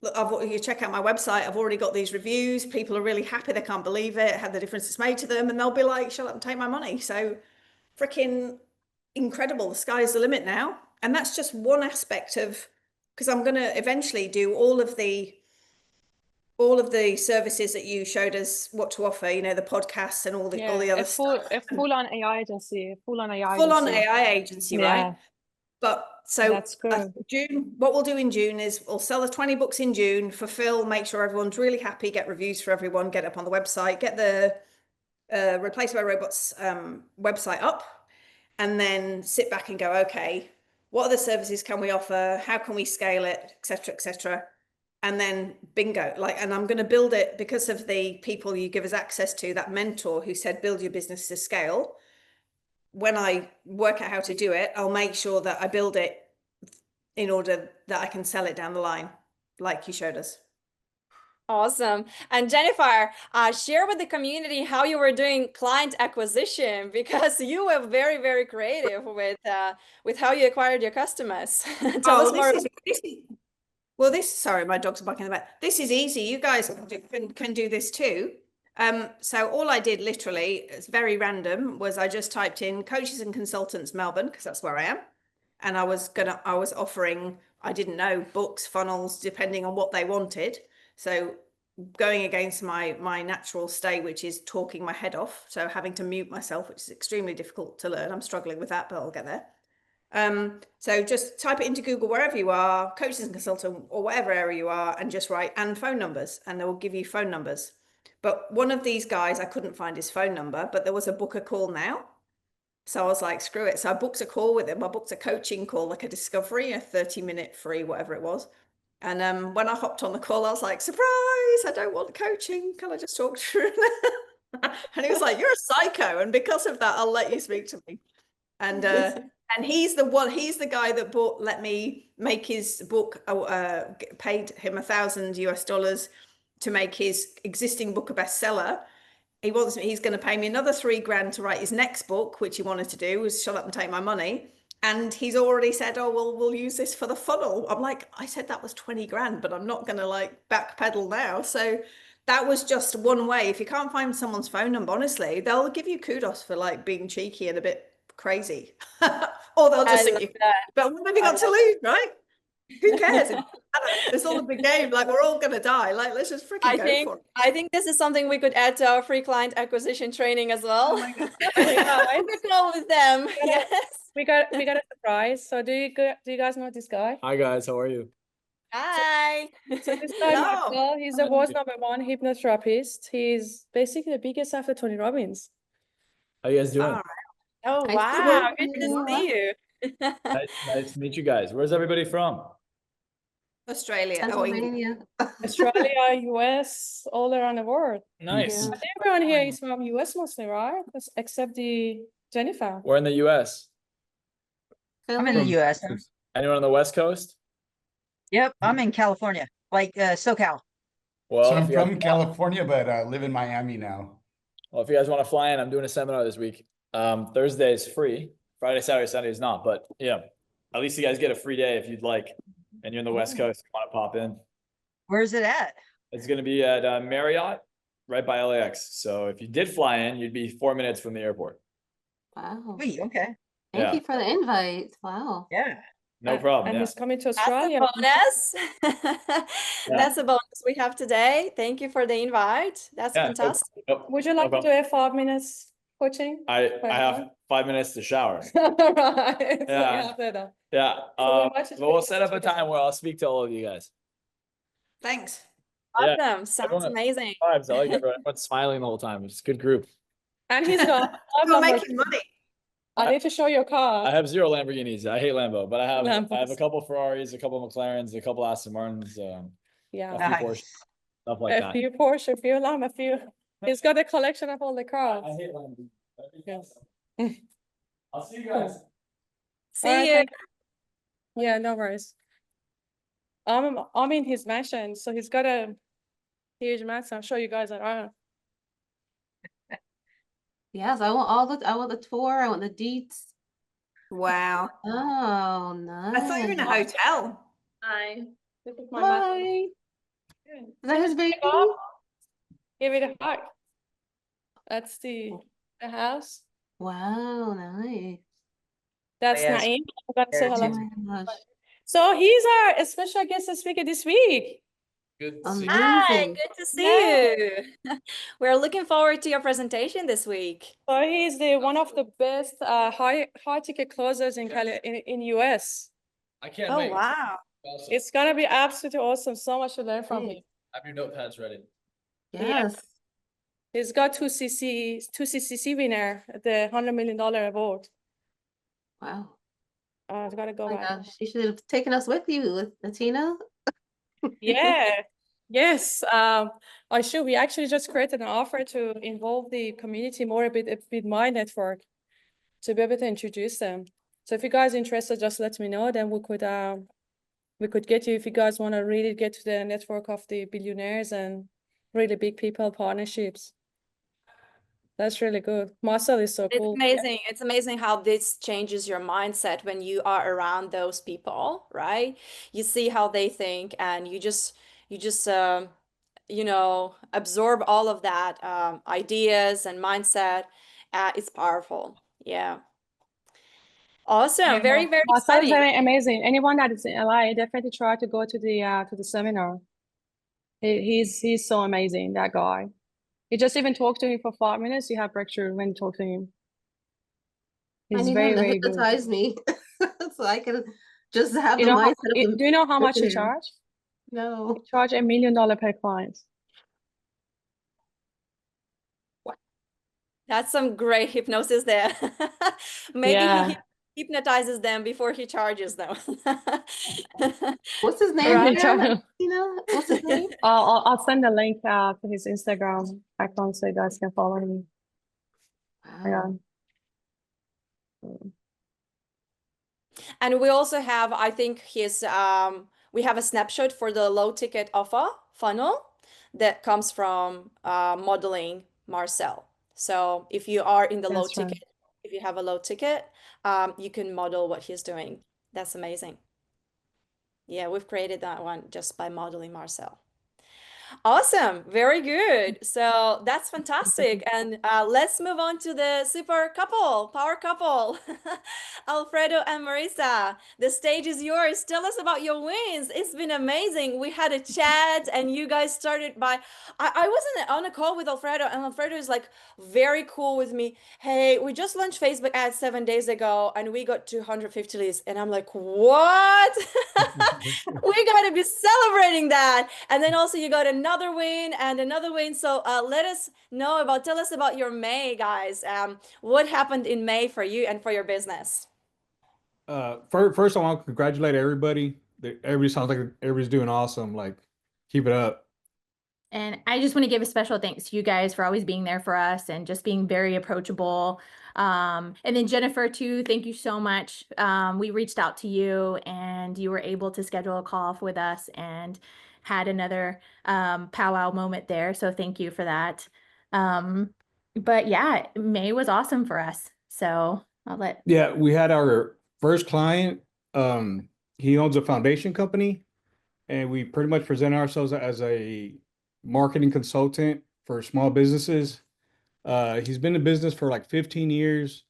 Speaker 4: look, you check out my website. I've already got these reviews. People are really happy. They can't believe it, how the difference it's made to them. And they'll be like, shut up and take my money. So freaking incredible. The sky's the limit now. And that's just one aspect of, because I'm going to eventually do all of the services that you showed us what to offer, you know, the podcasts and all the other stuff.
Speaker 5: A full-on AI agency,
Speaker 4: full-on AI agency, right?
Speaker 5: Yeah.
Speaker 4: But so
Speaker 5: That's good.
Speaker 4: June, what we'll do in June is we'll sell the 20 books in June, fulfill, make sure everyone's really happy, get reviews for everyone, get up on the website, get the Replaced by Robots website up, and then sit back and go, okay, what other services can we offer? How can we scale it, etc., etc. And then bingo, like, and I'm going to build it because of the people you give us access to, that mentor who said, build your business to scale. when I work out how to do it, I'll make sure that I build it in order that I can sell it down the line, like you showed us.
Speaker 6: Awesome. And Jennifer, share with the community how you were doing client acquisition, because you were very, very creative with how you acquired your customers. Tell us more.
Speaker 4: Sorry, my dog's barking in the back. This is easy. You guys can do this too. So all I did literally, it's very random, was I just typed in coaches and consultants Melbourne, because that's where I am. And I was offering, I didn't know, books, funnels, depending on what they wanted. So going against my natural state, which is talking my head off. So having to mute myself, which is extremely difficult to learn. I'm struggling with that, but I'll get there. So just type it into Google wherever you are, coaches and consultant, or whatever area you are, and just write and phone numbers, and they will give you phone numbers. But one of these guys, I couldn't find his phone number, but there was a book a call now. So I was like, screw it. So I booked a call with him. I booked a coaching call, like a discovery, a 30-minute free, whatever it was. And when I hopped on the call, I was like, surprise, I don't want coaching. Can I just talk through? And he was like, you're a psycho. And because of that, I'll let you speak to me. And he's the guy that let me make his book, paid him $1,000 to make his existing book a bestseller. He's going to pay me another $3,000 to write his next book, which he wanted to do was shut up and take my money. And he's already said, oh, well, we'll use this for the funnel. I'm like, I said that was $20,000, but I'm not going to like backpedal now. So that was just one way. If you can't find someone's phone number, honestly, they'll give you kudos for like being cheeky and a bit crazy. Or they'll just think, but what have you got to lose, right? Who cares? It's all a big game. Like, we're all gonna die. Like, let's just freaking go for it.
Speaker 6: I think this is something we could add to our free client acquisition training as well.
Speaker 4: Oh my God.
Speaker 6: Go with them. Yes.
Speaker 5: We got a surprise. So do you guys know this guy?
Speaker 7: Hi guys, how are you?
Speaker 6: Hi.
Speaker 5: So this guy, Michael, he's the world's #1 hypnotherapist. He's basically the biggest after Tony Robbins.
Speaker 7: How you guys doing?
Speaker 4: All right.
Speaker 6: Oh,
Speaker 1: Nice to
Speaker 6: wow.
Speaker 1: meet
Speaker 6: Good to
Speaker 1: you.
Speaker 6: see you.
Speaker 7: Nice to meet you guys. Where's everybody from?
Speaker 4: Australia.
Speaker 1: Pennsylvania.
Speaker 5: Australia, US, all around the world.
Speaker 7: Nice.
Speaker 1: Yeah.
Speaker 5: I think everyone here is from US mostly, right? Except the Jennifer.
Speaker 7: We're in the US.
Speaker 3: I'm in the US.
Speaker 7: Anyone on the West Coast?
Speaker 3: Yep, I'm in California, like SoCal.
Speaker 7: Well,
Speaker 8: So I'm
Speaker 7: if you guys,
Speaker 8: from California, but I live in Miami now.
Speaker 7: well, if you guys want to fly in, I'm doing a seminar this week. Thursday is free. Friday, Saturday, Sunday is not. But yeah, at least you guys get a free day if you'd like. And you're in the West Coast, you want to pop in.
Speaker 3: Where's it at?
Speaker 7: It's going to be at Marriott, right by LAX. So if you did fly in, you'd be 4 minutes from the airport.
Speaker 1: Wow.
Speaker 3: Wait, okay.
Speaker 1: Thank you for the invite. Wow.
Speaker 3: Yeah.
Speaker 7: No problem.
Speaker 5: And
Speaker 7: Yeah.
Speaker 5: he's coming to
Speaker 6: That's a
Speaker 5: Australia.
Speaker 6: bonus. That's a bonus we have today. Thank you for the invite. That's
Speaker 7: Yeah,
Speaker 6: fantastic.
Speaker 5: Would you like to do a 5 minutes coaching?
Speaker 7: I have 5 minutes to shower.
Speaker 5: Right.
Speaker 7: Yeah.
Speaker 5: So
Speaker 7: Yeah.
Speaker 5: So much is
Speaker 7: But we'll
Speaker 5: pretty
Speaker 7: set up a
Speaker 5: much
Speaker 7: time where I'll speak to all of you guys.
Speaker 4: Thanks.
Speaker 7: Yeah.
Speaker 6: Awesome. Sounds
Speaker 7: Everyone-
Speaker 6: amazing.
Speaker 7: Vibes. I like everyone's smiling the whole time. It's a good group.
Speaker 5: And he's got
Speaker 4: You're making money.
Speaker 5: I need to show your
Speaker 7: I
Speaker 5: car.
Speaker 7: have 0 Lamborghinis. I hate Lambo, but I have a
Speaker 5: Lambos.
Speaker 7: couple Ferraris, a couple McLarens, a couple Aston Martins,
Speaker 5: Yeah.
Speaker 7: a few
Speaker 3: Nice.
Speaker 7: Porsche, stuff like
Speaker 5: A
Speaker 7: that.
Speaker 5: few Porsche, a few Lamb, a few. He's got a collection of all the cars.
Speaker 7: I hate Lamborghinis.
Speaker 5: Yes.
Speaker 7: I'll see you guys.
Speaker 6: See
Speaker 5: Alright,
Speaker 6: you.
Speaker 5: thank- Yeah, no worries. I'm in his mansion, so he's got a huge mansion. I'll show you guys around.
Speaker 1: Yes, I want the tour. I want the deets.
Speaker 4: Wow.
Speaker 1: Oh,
Speaker 4: I thought you were in a
Speaker 1: nice.
Speaker 4: hotel.
Speaker 5: Hi. This is my
Speaker 1: Hi.
Speaker 5: mansion.
Speaker 1: Is that his baby?
Speaker 5: Give it a hug. That's the house.
Speaker 1: Wow, nice.
Speaker 5: That's
Speaker 3: Yes.
Speaker 5: Naeem. I'm gonna say
Speaker 3: There
Speaker 5: hello.
Speaker 1: Oh my gosh.
Speaker 5: So he's our special guest speaker this week.
Speaker 7: Good to see you.
Speaker 6: Hi,
Speaker 1: Amazing.
Speaker 6: good to see you. We're looking forward to your presentation this week.
Speaker 5: So he's the one of the best high ticket closers in US.
Speaker 7: I can't
Speaker 6: Oh,
Speaker 7: wait.
Speaker 6: wow.
Speaker 7: Awesome.
Speaker 5: It's gonna be absolutely awesome. So much to learn from him.
Speaker 7: Have your notepads ready.
Speaker 1: Yes.
Speaker 5: He's got two CCC winner at the $100 million award.
Speaker 1: Wow.
Speaker 5: I've got to go
Speaker 1: Oh my
Speaker 5: back.
Speaker 1: gosh. You should have taken us with you, with Latina.
Speaker 5: Yeah. Yes. I should. We actually just created an offer to involve the community more a bit with my network to be able to introduce them. So if you guys are interested, just let me know. Then we could get you, if you guys want to really get to the network of the billionaires and really big people partnerships. That's really good. Marcel is so
Speaker 6: It's
Speaker 5: cool.
Speaker 6: amazing. It's amazing how this changes your mindset when you are around those people, right? You see how they think, and you just you know, absorb all of that ideas and mindset. It's powerful. Yeah. Awesome. Very, very
Speaker 5: Marcel is
Speaker 6: exciting.
Speaker 5: very amazing. Anyone that is in LA, definitely try to go to the seminar. He's so amazing, that guy. You just even talk to him for 5 minutes, you have breakthrough when you talk to him.
Speaker 1: I
Speaker 5: He's
Speaker 1: need
Speaker 5: very,
Speaker 1: him to
Speaker 5: very good.
Speaker 1: hypnotize me so I can just have
Speaker 5: You
Speaker 1: the
Speaker 5: know how,
Speaker 1: mindset of
Speaker 5: do you know how much he
Speaker 1: millionaire.
Speaker 5: charge?
Speaker 1: No.
Speaker 5: He charge $1 million per client.
Speaker 6: That's some great hypnosis there. Maybe
Speaker 5: Yeah.
Speaker 6: he hypnotizes them before he charges them.
Speaker 1: What's his name
Speaker 6: Right.
Speaker 1: again? What's his name?
Speaker 5: I'll send a link to his Instagram account so you guys can follow him.
Speaker 1: Wow.
Speaker 6: And we also have, I think his we have a snapshot for the low ticket offer funnel that comes from modeling Marcel. So if you are in the low
Speaker 5: That's right.
Speaker 6: ticket, if you have a low ticket, you can model what he's doing. That's amazing. Yeah, we've created that one just by modeling Marcel. Awesome. Very good. So that's fantastic. And let's move on to the super couple, power couple, Alfredo and Marisa. The stage is yours. Tell us about your wins. It's been amazing. We had a chat and you guys started by, I wasn't on a call with Alfredo, and Alfredo is like very cool with me. Hey, we just launched Facebook ads 7 days ago and we got 250 leads. And I'm like, what? We got to be celebrating that. And then also you got another win and another win. So tell us about your May, guys. What happened in May for you and for your business?
Speaker 9: First I want to congratulate everybody. Everybody sounds like everybody's doing awesome. Like, keep it up.
Speaker 2: And I just want to give a special thanks to you guys for always being there for us and just being very approachable. And then Jennifer too, thank you so much. We reached out to you and you were able to schedule a call with us and had another powwow moment there. So thank you for that. But yeah, May was awesome for us. So
Speaker 9: Yeah, we had our first client. He owns a foundation company, and we pretty much present ourselves as a marketing consultant for small businesses. He's been in business for like 15 years,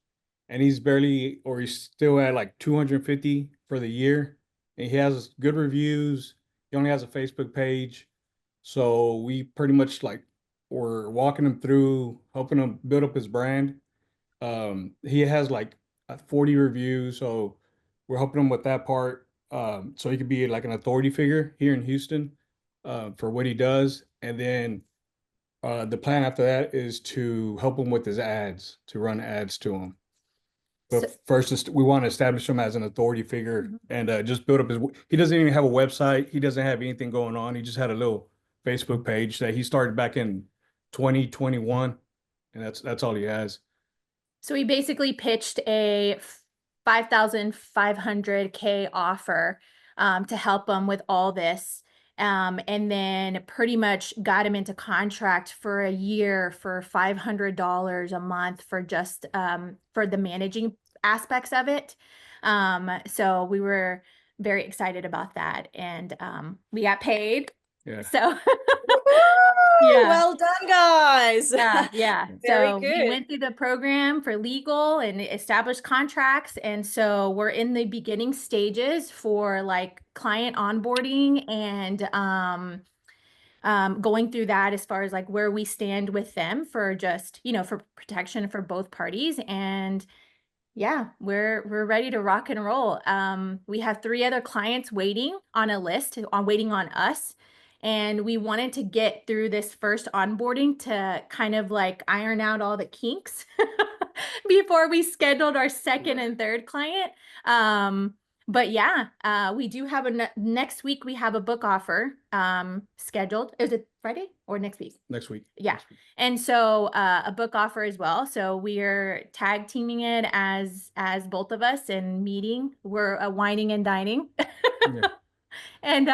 Speaker 9: and he's still at like 250 for the year. And he has good reviews. He only has a Facebook page. So we pretty much we're walking him through, helping him build up his brand. He has like 40 reviews, so we're helping him with that part. So he could be like an authority figure here in Houston, for what he does. And then the plan after that is to help him with his ads, to run ads to him. But first, we want to establish him as an authority figure and just build up he doesn't even have a website. He doesn't have anything going on. He just had a little Facebook page that he started back in 2021, and that's all he has.
Speaker 2: So we basically pitched a 5,500K offer to help them with all this. And then pretty much got him into contract for a year for $500 a month for just for the managing aspects of it. So we were very excited about that, and we got paid.
Speaker 9: Yeah.
Speaker 2: So
Speaker 6: Yeah. Well done, guys.
Speaker 2: Yeah.
Speaker 6: Very
Speaker 2: So
Speaker 6: good.
Speaker 2: we went through the program for legal and established contracts. And so we're in the beginning stages for like client onboarding and going through that as far as like where we stand with them for just, for protection for both parties. And yeah, we're ready to rock and roll. We have 3 other clients waiting on a list waiting on us. And we wanted to get through this first onboarding to kind of like iron out all the kinks before we scheduled our second and third client. But yeah, we do have next week we have a book offer scheduled. Is it Friday or next week?
Speaker 9: Next week.
Speaker 2: Yeah.
Speaker 9: Next week.
Speaker 2: And so a book offer as well. So we're tag teaming it as both of us and meeting. We're whining and dining
Speaker 9: Yeah.
Speaker 2: and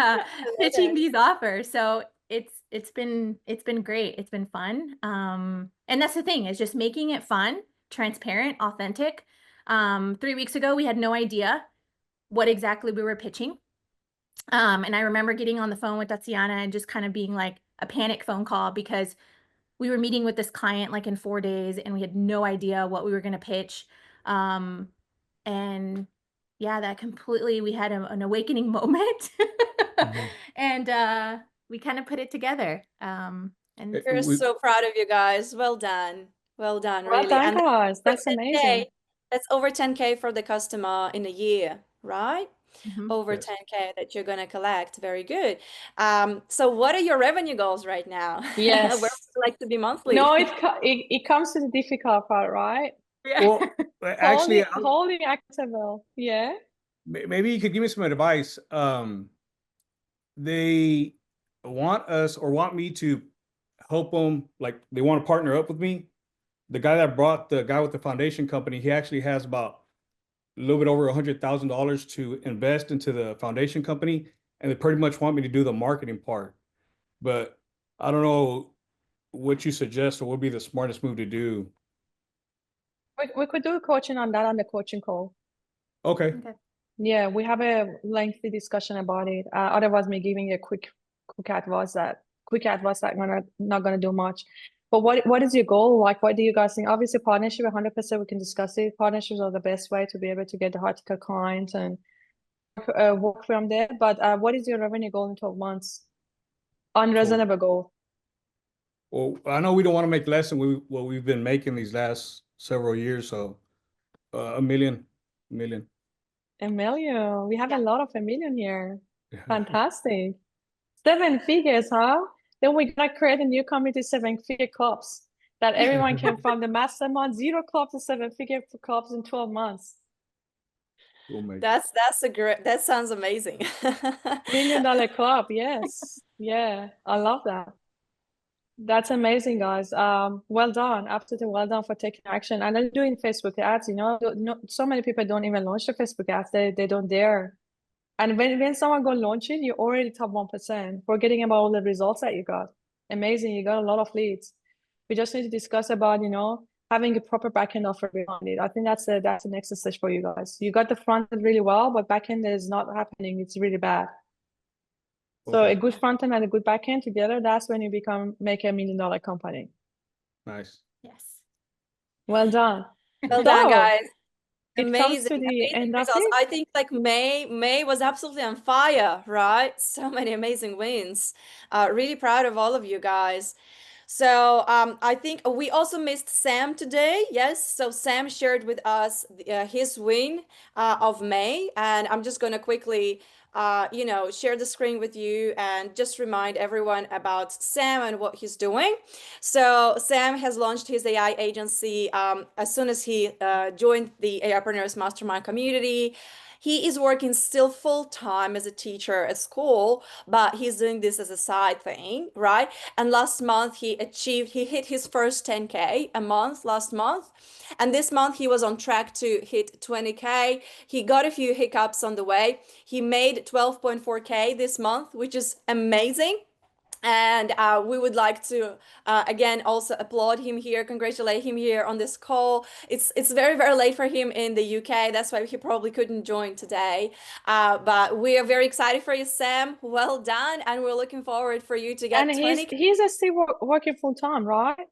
Speaker 2: pitching
Speaker 6: it.
Speaker 2: these offers. So it's been great. It's been fun. And that's the thing, is just making it fun, transparent, authentic. 3 weeks ago we had no idea what exactly we were pitching. And I remember getting on the phone with Tatiana and just kind of being like a panic phone call, because we were meeting with this client like in 4 days and we had no idea what we were going to pitch. And yeah, that completely, we had an awakening moment.
Speaker 9: Mhm.
Speaker 2: And we kind of put it together. And
Speaker 6: We're
Speaker 9: We-
Speaker 6: so proud of you guys. Well done. Well done,
Speaker 5: Well
Speaker 6: really.
Speaker 5: done,
Speaker 6: And
Speaker 5: guys. That's
Speaker 6: 10K,
Speaker 5: amazing.
Speaker 6: that's over 10K for the customer in a year, right?
Speaker 2: Mhm.
Speaker 6: Over
Speaker 9: Yes.
Speaker 6: 10K that you're gonna collect. Very good. So what are your revenue goals right now?
Speaker 5: Yes.
Speaker 6: Where would you like to be monthly?
Speaker 5: No, it comes to the difficult part, right?
Speaker 2: Yeah.
Speaker 9: Well, actually,
Speaker 5: Holding accountable. Yeah.
Speaker 9: maybe you could give me some advice. They want me to help them, like they want to partner up with me. The guy that brought the guy with the foundation company, he actually has about a little bit over $100,000 to invest into the foundation company, and they pretty much want me to do the marketing part. But I don't know what you suggest or what would be the smartest move to do.
Speaker 5: We could do a coaching on that on the coaching call.
Speaker 9: Okay.
Speaker 2: Okay.
Speaker 5: Yeah, we have a lengthy discussion about it. Otherwise, me giving a quick advice that we're not gonna do much. But what is your goal? Like, what do you guys think? Obviously, partnership, 100%, we can discuss it. Partnerships are the best way to be able to get the hard ticket clients and work from there. But what is your revenue goal in 12 months? Unreasonable goal.
Speaker 9: Well, I know we don't want to make less than what we've been making these last several years, so a million.
Speaker 5: $1 million. We have a
Speaker 6: Yeah.
Speaker 5: lot of $1 million here. Fantastic. 7 figures, huh? Then we're gonna create a new community, 7-figure clubs, that everyone can from the mastermind 0 club to 7-figure clubs in 12 months.
Speaker 9: We'll make it.
Speaker 6: That's a great, that sounds amazing.
Speaker 5: $1 million club, yes. Yeah, I love that. That's amazing, guys. Well done, absolutely well done for taking action. And then doing Facebook ads, so many people don't even launch the Facebook ads. They don't dare. And when someone go launch it, you already top 1%. Forgetting about all the results that you got. Amazing, you got a lot of leads. We just need to discuss about, having a proper backend offer behind it. I think that's the next stage for you guys. You got the front end really well, but backend is not happening. It's really bad. So
Speaker 9: Okay.
Speaker 5: a good front end and a good backend together, that's when you make $1 million company.
Speaker 9: Nice.
Speaker 2: Yes.
Speaker 5: Well done.
Speaker 6: Well done,
Speaker 5: So,
Speaker 6: guys.
Speaker 5: it comes
Speaker 6: Amazing,
Speaker 5: to the
Speaker 6: amazing
Speaker 5: end of
Speaker 6: results.
Speaker 5: it.
Speaker 6: I think like May was absolutely on fire, right? So many amazing wins. Really proud of all of you guys. So I think we also missed Sam today. Yes, so Sam shared with us his win of May, and I'm just going to quickly share the screen with you and just remind everyone about Sam and what he's doing. So Sam has launched his AI agency as soon as he joined the AIpreneurs Mastermind community. He is working still full-time as a teacher at school, but he's doing this as a side thing, right? And last month he hit his first 10K a month last month. And this month he was on track to hit 20K. He got a few hiccups on the way. He made 12.4K this month, which is amazing. And we would like to again also applaud him here, congratulate him here on this call. It's very, very late for him in the UK. That's why he probably couldn't join today. But we are very excited for you, Sam. Well done, and we're looking forward for you to get
Speaker 5: And
Speaker 6: 20.
Speaker 5: he's still working full time, right?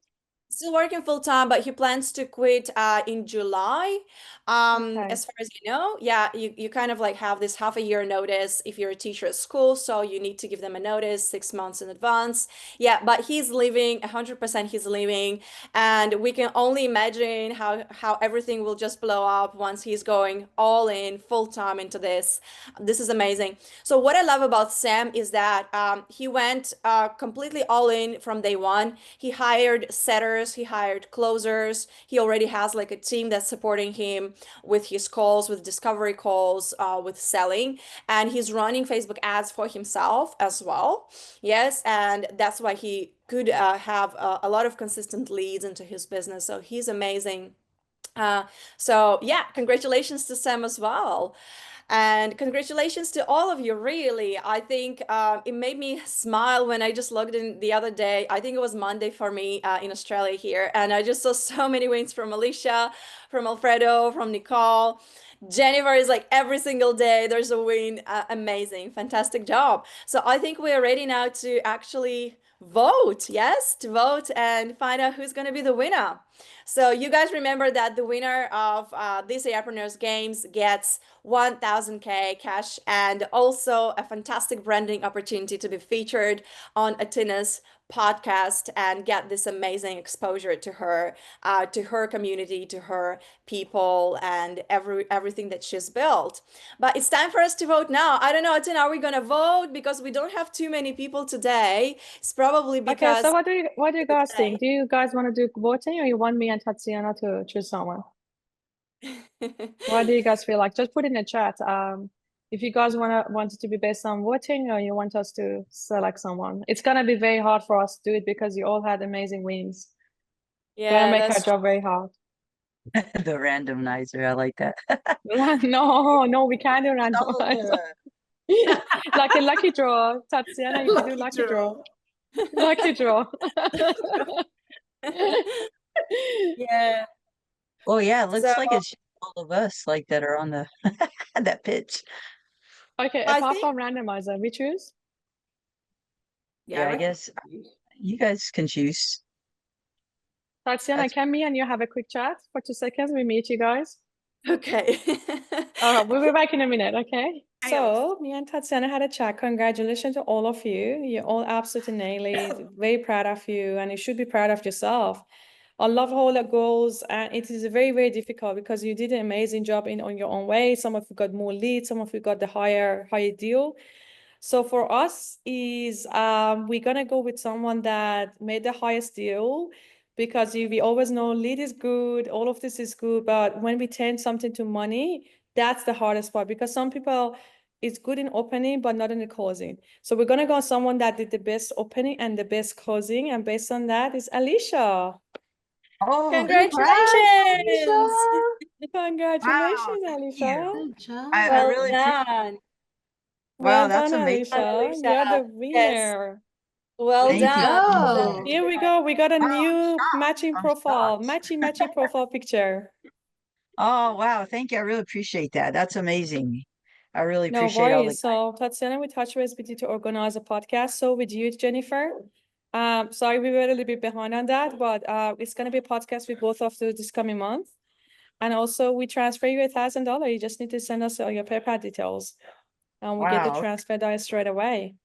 Speaker 6: Still working full time, but he plans to quit in July.
Speaker 5: Okay.
Speaker 6: As far as you know, yeah, you kind of like have this half a year notice if you're a teacher at school, so you need to give them a notice 6 months in advance. Yeah, but he's leaving, 100% he's leaving, and we can only imagine how everything will just blow up once he's going all in full time into this. This is amazing. So what I love about Sam is that he went completely all in from day one. He hired setters managers, he hired closers. He already has like a team that's supporting him with his calls, with discovery calls, with selling, and he's running Facebook ads for himself as well. Yes, and that's why he could have a lot of consistent leads into his business. So he's amazing. So yeah, congratulations to Sam as well. And congratulations to all of you, really. I think it made me smile when I just logged in the other day. I think it was Monday for me in Australia here. And I just saw so many wins from Alicia, from Alfredo, from Nicole. Jennifer is like every single day there's a win. Amazing, fantastic job. So I think we are ready now to actually vote. Yes, to vote and find out who's going to be the winner. So you guys remember that the winner of this AIpreneurs games gets 1000K cash and also a fantastic branding opportunity to be featured on Atina's podcast and get this amazing exposure to her community, to her people, and everything that she's built. But it's time for us to vote now. I don't know, Atina, are we gonna vote? Because we don't have too many people today. It's probably
Speaker 5: Okay,
Speaker 6: because
Speaker 5: so what do you guys think? Do you guys want to do voting, or you want me and Tatiana to choose someone? What do you guys feel like? Just put in the chat. If you guys want it to be based on voting, or you want us to select someone. It's gonna be very hard for us to do it because you all had amazing wins. Gonna
Speaker 6: Yeah,
Speaker 5: make our
Speaker 6: that's
Speaker 5: job very hard.
Speaker 3: The randomizer, I like that.
Speaker 5: No, we can't do randomizer. Like a lucky draw. Tatiana, you can do lucky draw. Lucky draw.
Speaker 6: yeah.
Speaker 3: Oh yeah, it looks
Speaker 6: So
Speaker 3: like it's all of us like that are on the that pitch.
Speaker 5: Okay,
Speaker 6: I
Speaker 5: apart
Speaker 6: think
Speaker 5: from randomizer, we choose.
Speaker 3: Yeah, I guess you guys can choose.
Speaker 5: Tatiana,
Speaker 3: That's
Speaker 5: can me and you have a quick chat for 2 seconds? We meet you guys.
Speaker 6: okay.
Speaker 5: All right, we'll be back in a minute, okay?
Speaker 6: Chaos.
Speaker 5: So, me and Tatiana had a chat. Congratulations to all of you. You all absolutely nailed it. Very proud of you, and you should be proud of yourself. I love all the goals, and it is very, very difficult because you did an amazing job on your own way. Some of you got more leads, some of you got the higher deal. So for us is we're gonna go with someone that made the highest deal, because we always know lead is good, all of this is good, but when we turn something to money, that's the hardest part, because some people it's good in opening but not in the closing. So we're gonna go on someone that did the best opening and the best closing, and based on that is Alicia.
Speaker 3: oh
Speaker 6: Congratulations.
Speaker 5: Congratulations,
Speaker 3: wow, thank
Speaker 5: Alicia.
Speaker 3: you.
Speaker 1: Good job.
Speaker 3: I
Speaker 6: Well
Speaker 3: really appreciate
Speaker 6: done.
Speaker 3: wow,
Speaker 5: Well
Speaker 3: that's
Speaker 5: done,
Speaker 3: amazing.
Speaker 5: Alicia. You're the winner.
Speaker 6: Well
Speaker 1: Way to
Speaker 3: Thank you
Speaker 6: done.
Speaker 3: so
Speaker 6: Well
Speaker 3: much.
Speaker 1: go.
Speaker 5: Here we go. We got a
Speaker 3: Wow,
Speaker 5: new matching
Speaker 3: I'm
Speaker 5: profile,
Speaker 3: shocked.
Speaker 5: matching profile picture.
Speaker 3: Oh wow, thank you. I really appreciate that. That's amazing. I really
Speaker 5: No
Speaker 3: appreciate all the
Speaker 5: worries. So Tatiana, we touch base with you to organize a podcast. So with you, Jennifer. Sorry, we were a little bit behind on that, but it's gonna be a podcast with both of you this coming month. And also we transfer you $1,000. You just need to send us all your PayPal details. And we get the
Speaker 3: wow.
Speaker 5: transfer done straight away.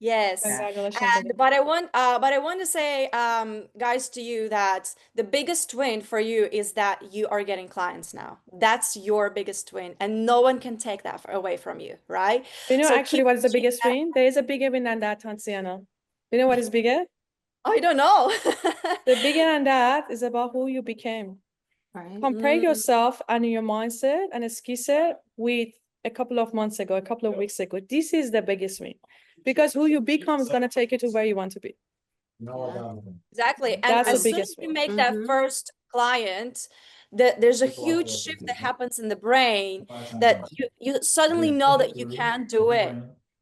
Speaker 6: Yes.
Speaker 5: Congratulations.
Speaker 6: And but I want to say, guys, to you that the biggest win for you is that you are getting clients now. That's your biggest win, and no one can take that away from you, right?
Speaker 5: You know,
Speaker 6: So
Speaker 5: actually,
Speaker 6: keep
Speaker 5: what is the
Speaker 6: pushing
Speaker 5: biggest
Speaker 6: that.
Speaker 5: win? There is a bigger win than that, Tatiana. You know what is bigger?
Speaker 6: I don't know.
Speaker 5: The bigger than that is about who you became.
Speaker 1: Right.
Speaker 5: Compare
Speaker 6: Mm,
Speaker 5: yourself and your mindset and a skill set with a couple of months ago, a couple of weeks ago. This is the biggest win, because who you become is going to take you to where you want to be.
Speaker 6: exactly. And
Speaker 5: That's the
Speaker 6: as soon
Speaker 5: biggest
Speaker 6: as you
Speaker 5: win.
Speaker 6: make that first client, there's a huge shift that happens in the brain that you suddenly know that you can do it.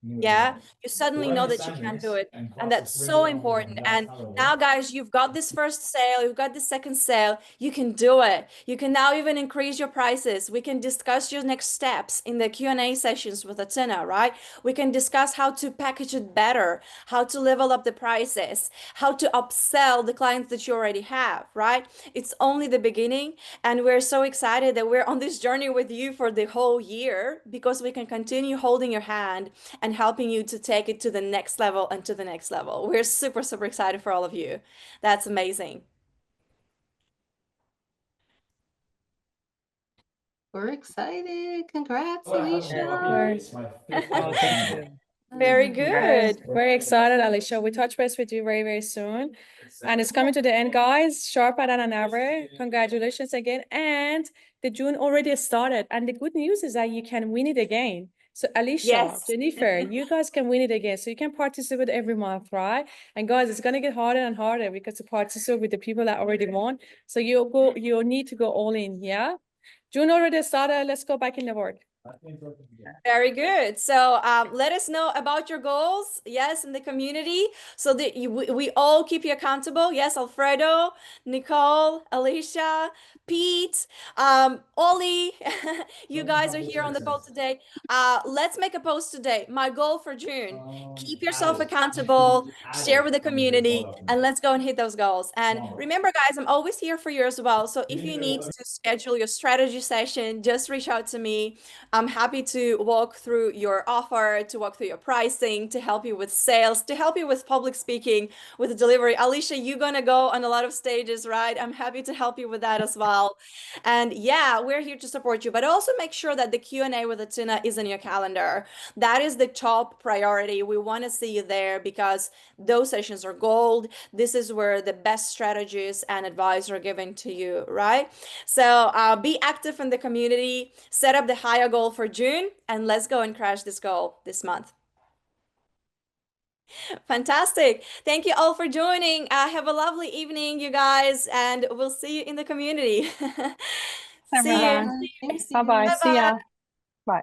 Speaker 6: Yeah, you suddenly know that you can do it, and that's so important. And now, guys, you've got this first sale, you've got this second sale, you can do it. You can now even increase your prices. We can discuss your next steps in the Q&A sessions with Atina, right? We can discuss how to package it better, how to level up the prices, how to upsell the clients that you already have, right? It's only the beginning, and we're so excited that we're on this journey with you for the whole year, because we can continue holding your hand and helping you to take it to the next level and to the next level. We're super, super excited for all of you. That's amazing.
Speaker 1: We're excited. Congrats,
Speaker 7: Oh, I have
Speaker 1: Alicia.
Speaker 7: no idea. It's my fifth
Speaker 3: Oh, thank you.
Speaker 6: Very
Speaker 5: Very,
Speaker 6: good.
Speaker 5: very excited, Alicia. We touch base with you very, very soon. And it's coming to the end, guys. Sharper than an hour. Congratulations again. And the June already started. And the good news is that you can win it again. So Alicia,
Speaker 6: Yes.
Speaker 5: Jennifer, you guys can win it again. So you can participate every month, right? And guys, it's gonna get harder and harder because to participate with the people that already won. So you'll need to go all in, yeah? June already started. Let's go back in the work.
Speaker 6: Very good. So let us know about your goals, yes, in the community, so that we all keep you accountable. Yes, Alfredo, Nicole, Alicia, Pete, Ollie, you guys are here on the call today. Let's make a post today. My goal for June, keep yourself accountable, share with the community, and let's go and hit those goals. And remember, guys, I'm always here for you as well. So if you need to schedule your strategy session, just reach out to me. I'm happy to walk through your offer, to walk through your pricing, to help you with sales, to help you with public speaking, with delivery. Alicia, you're gonna go on a lot of stages, right? I'm happy to help you with that as well. And yeah, we're here to support you, but also make sure that the Q&A with Atina is in your calendar. That is the top priority. We want to see you there because those sessions are gold. This is where the best strategies and advice are given to you, right? So be active in the community, set up the higher goal for June, and let's go and crash this goal this month. Fantastic. Thank you all for joining. Have a lovely evening, you guys, and we'll see you in the community. See you.
Speaker 5: Bye-bye. See ya. Bye.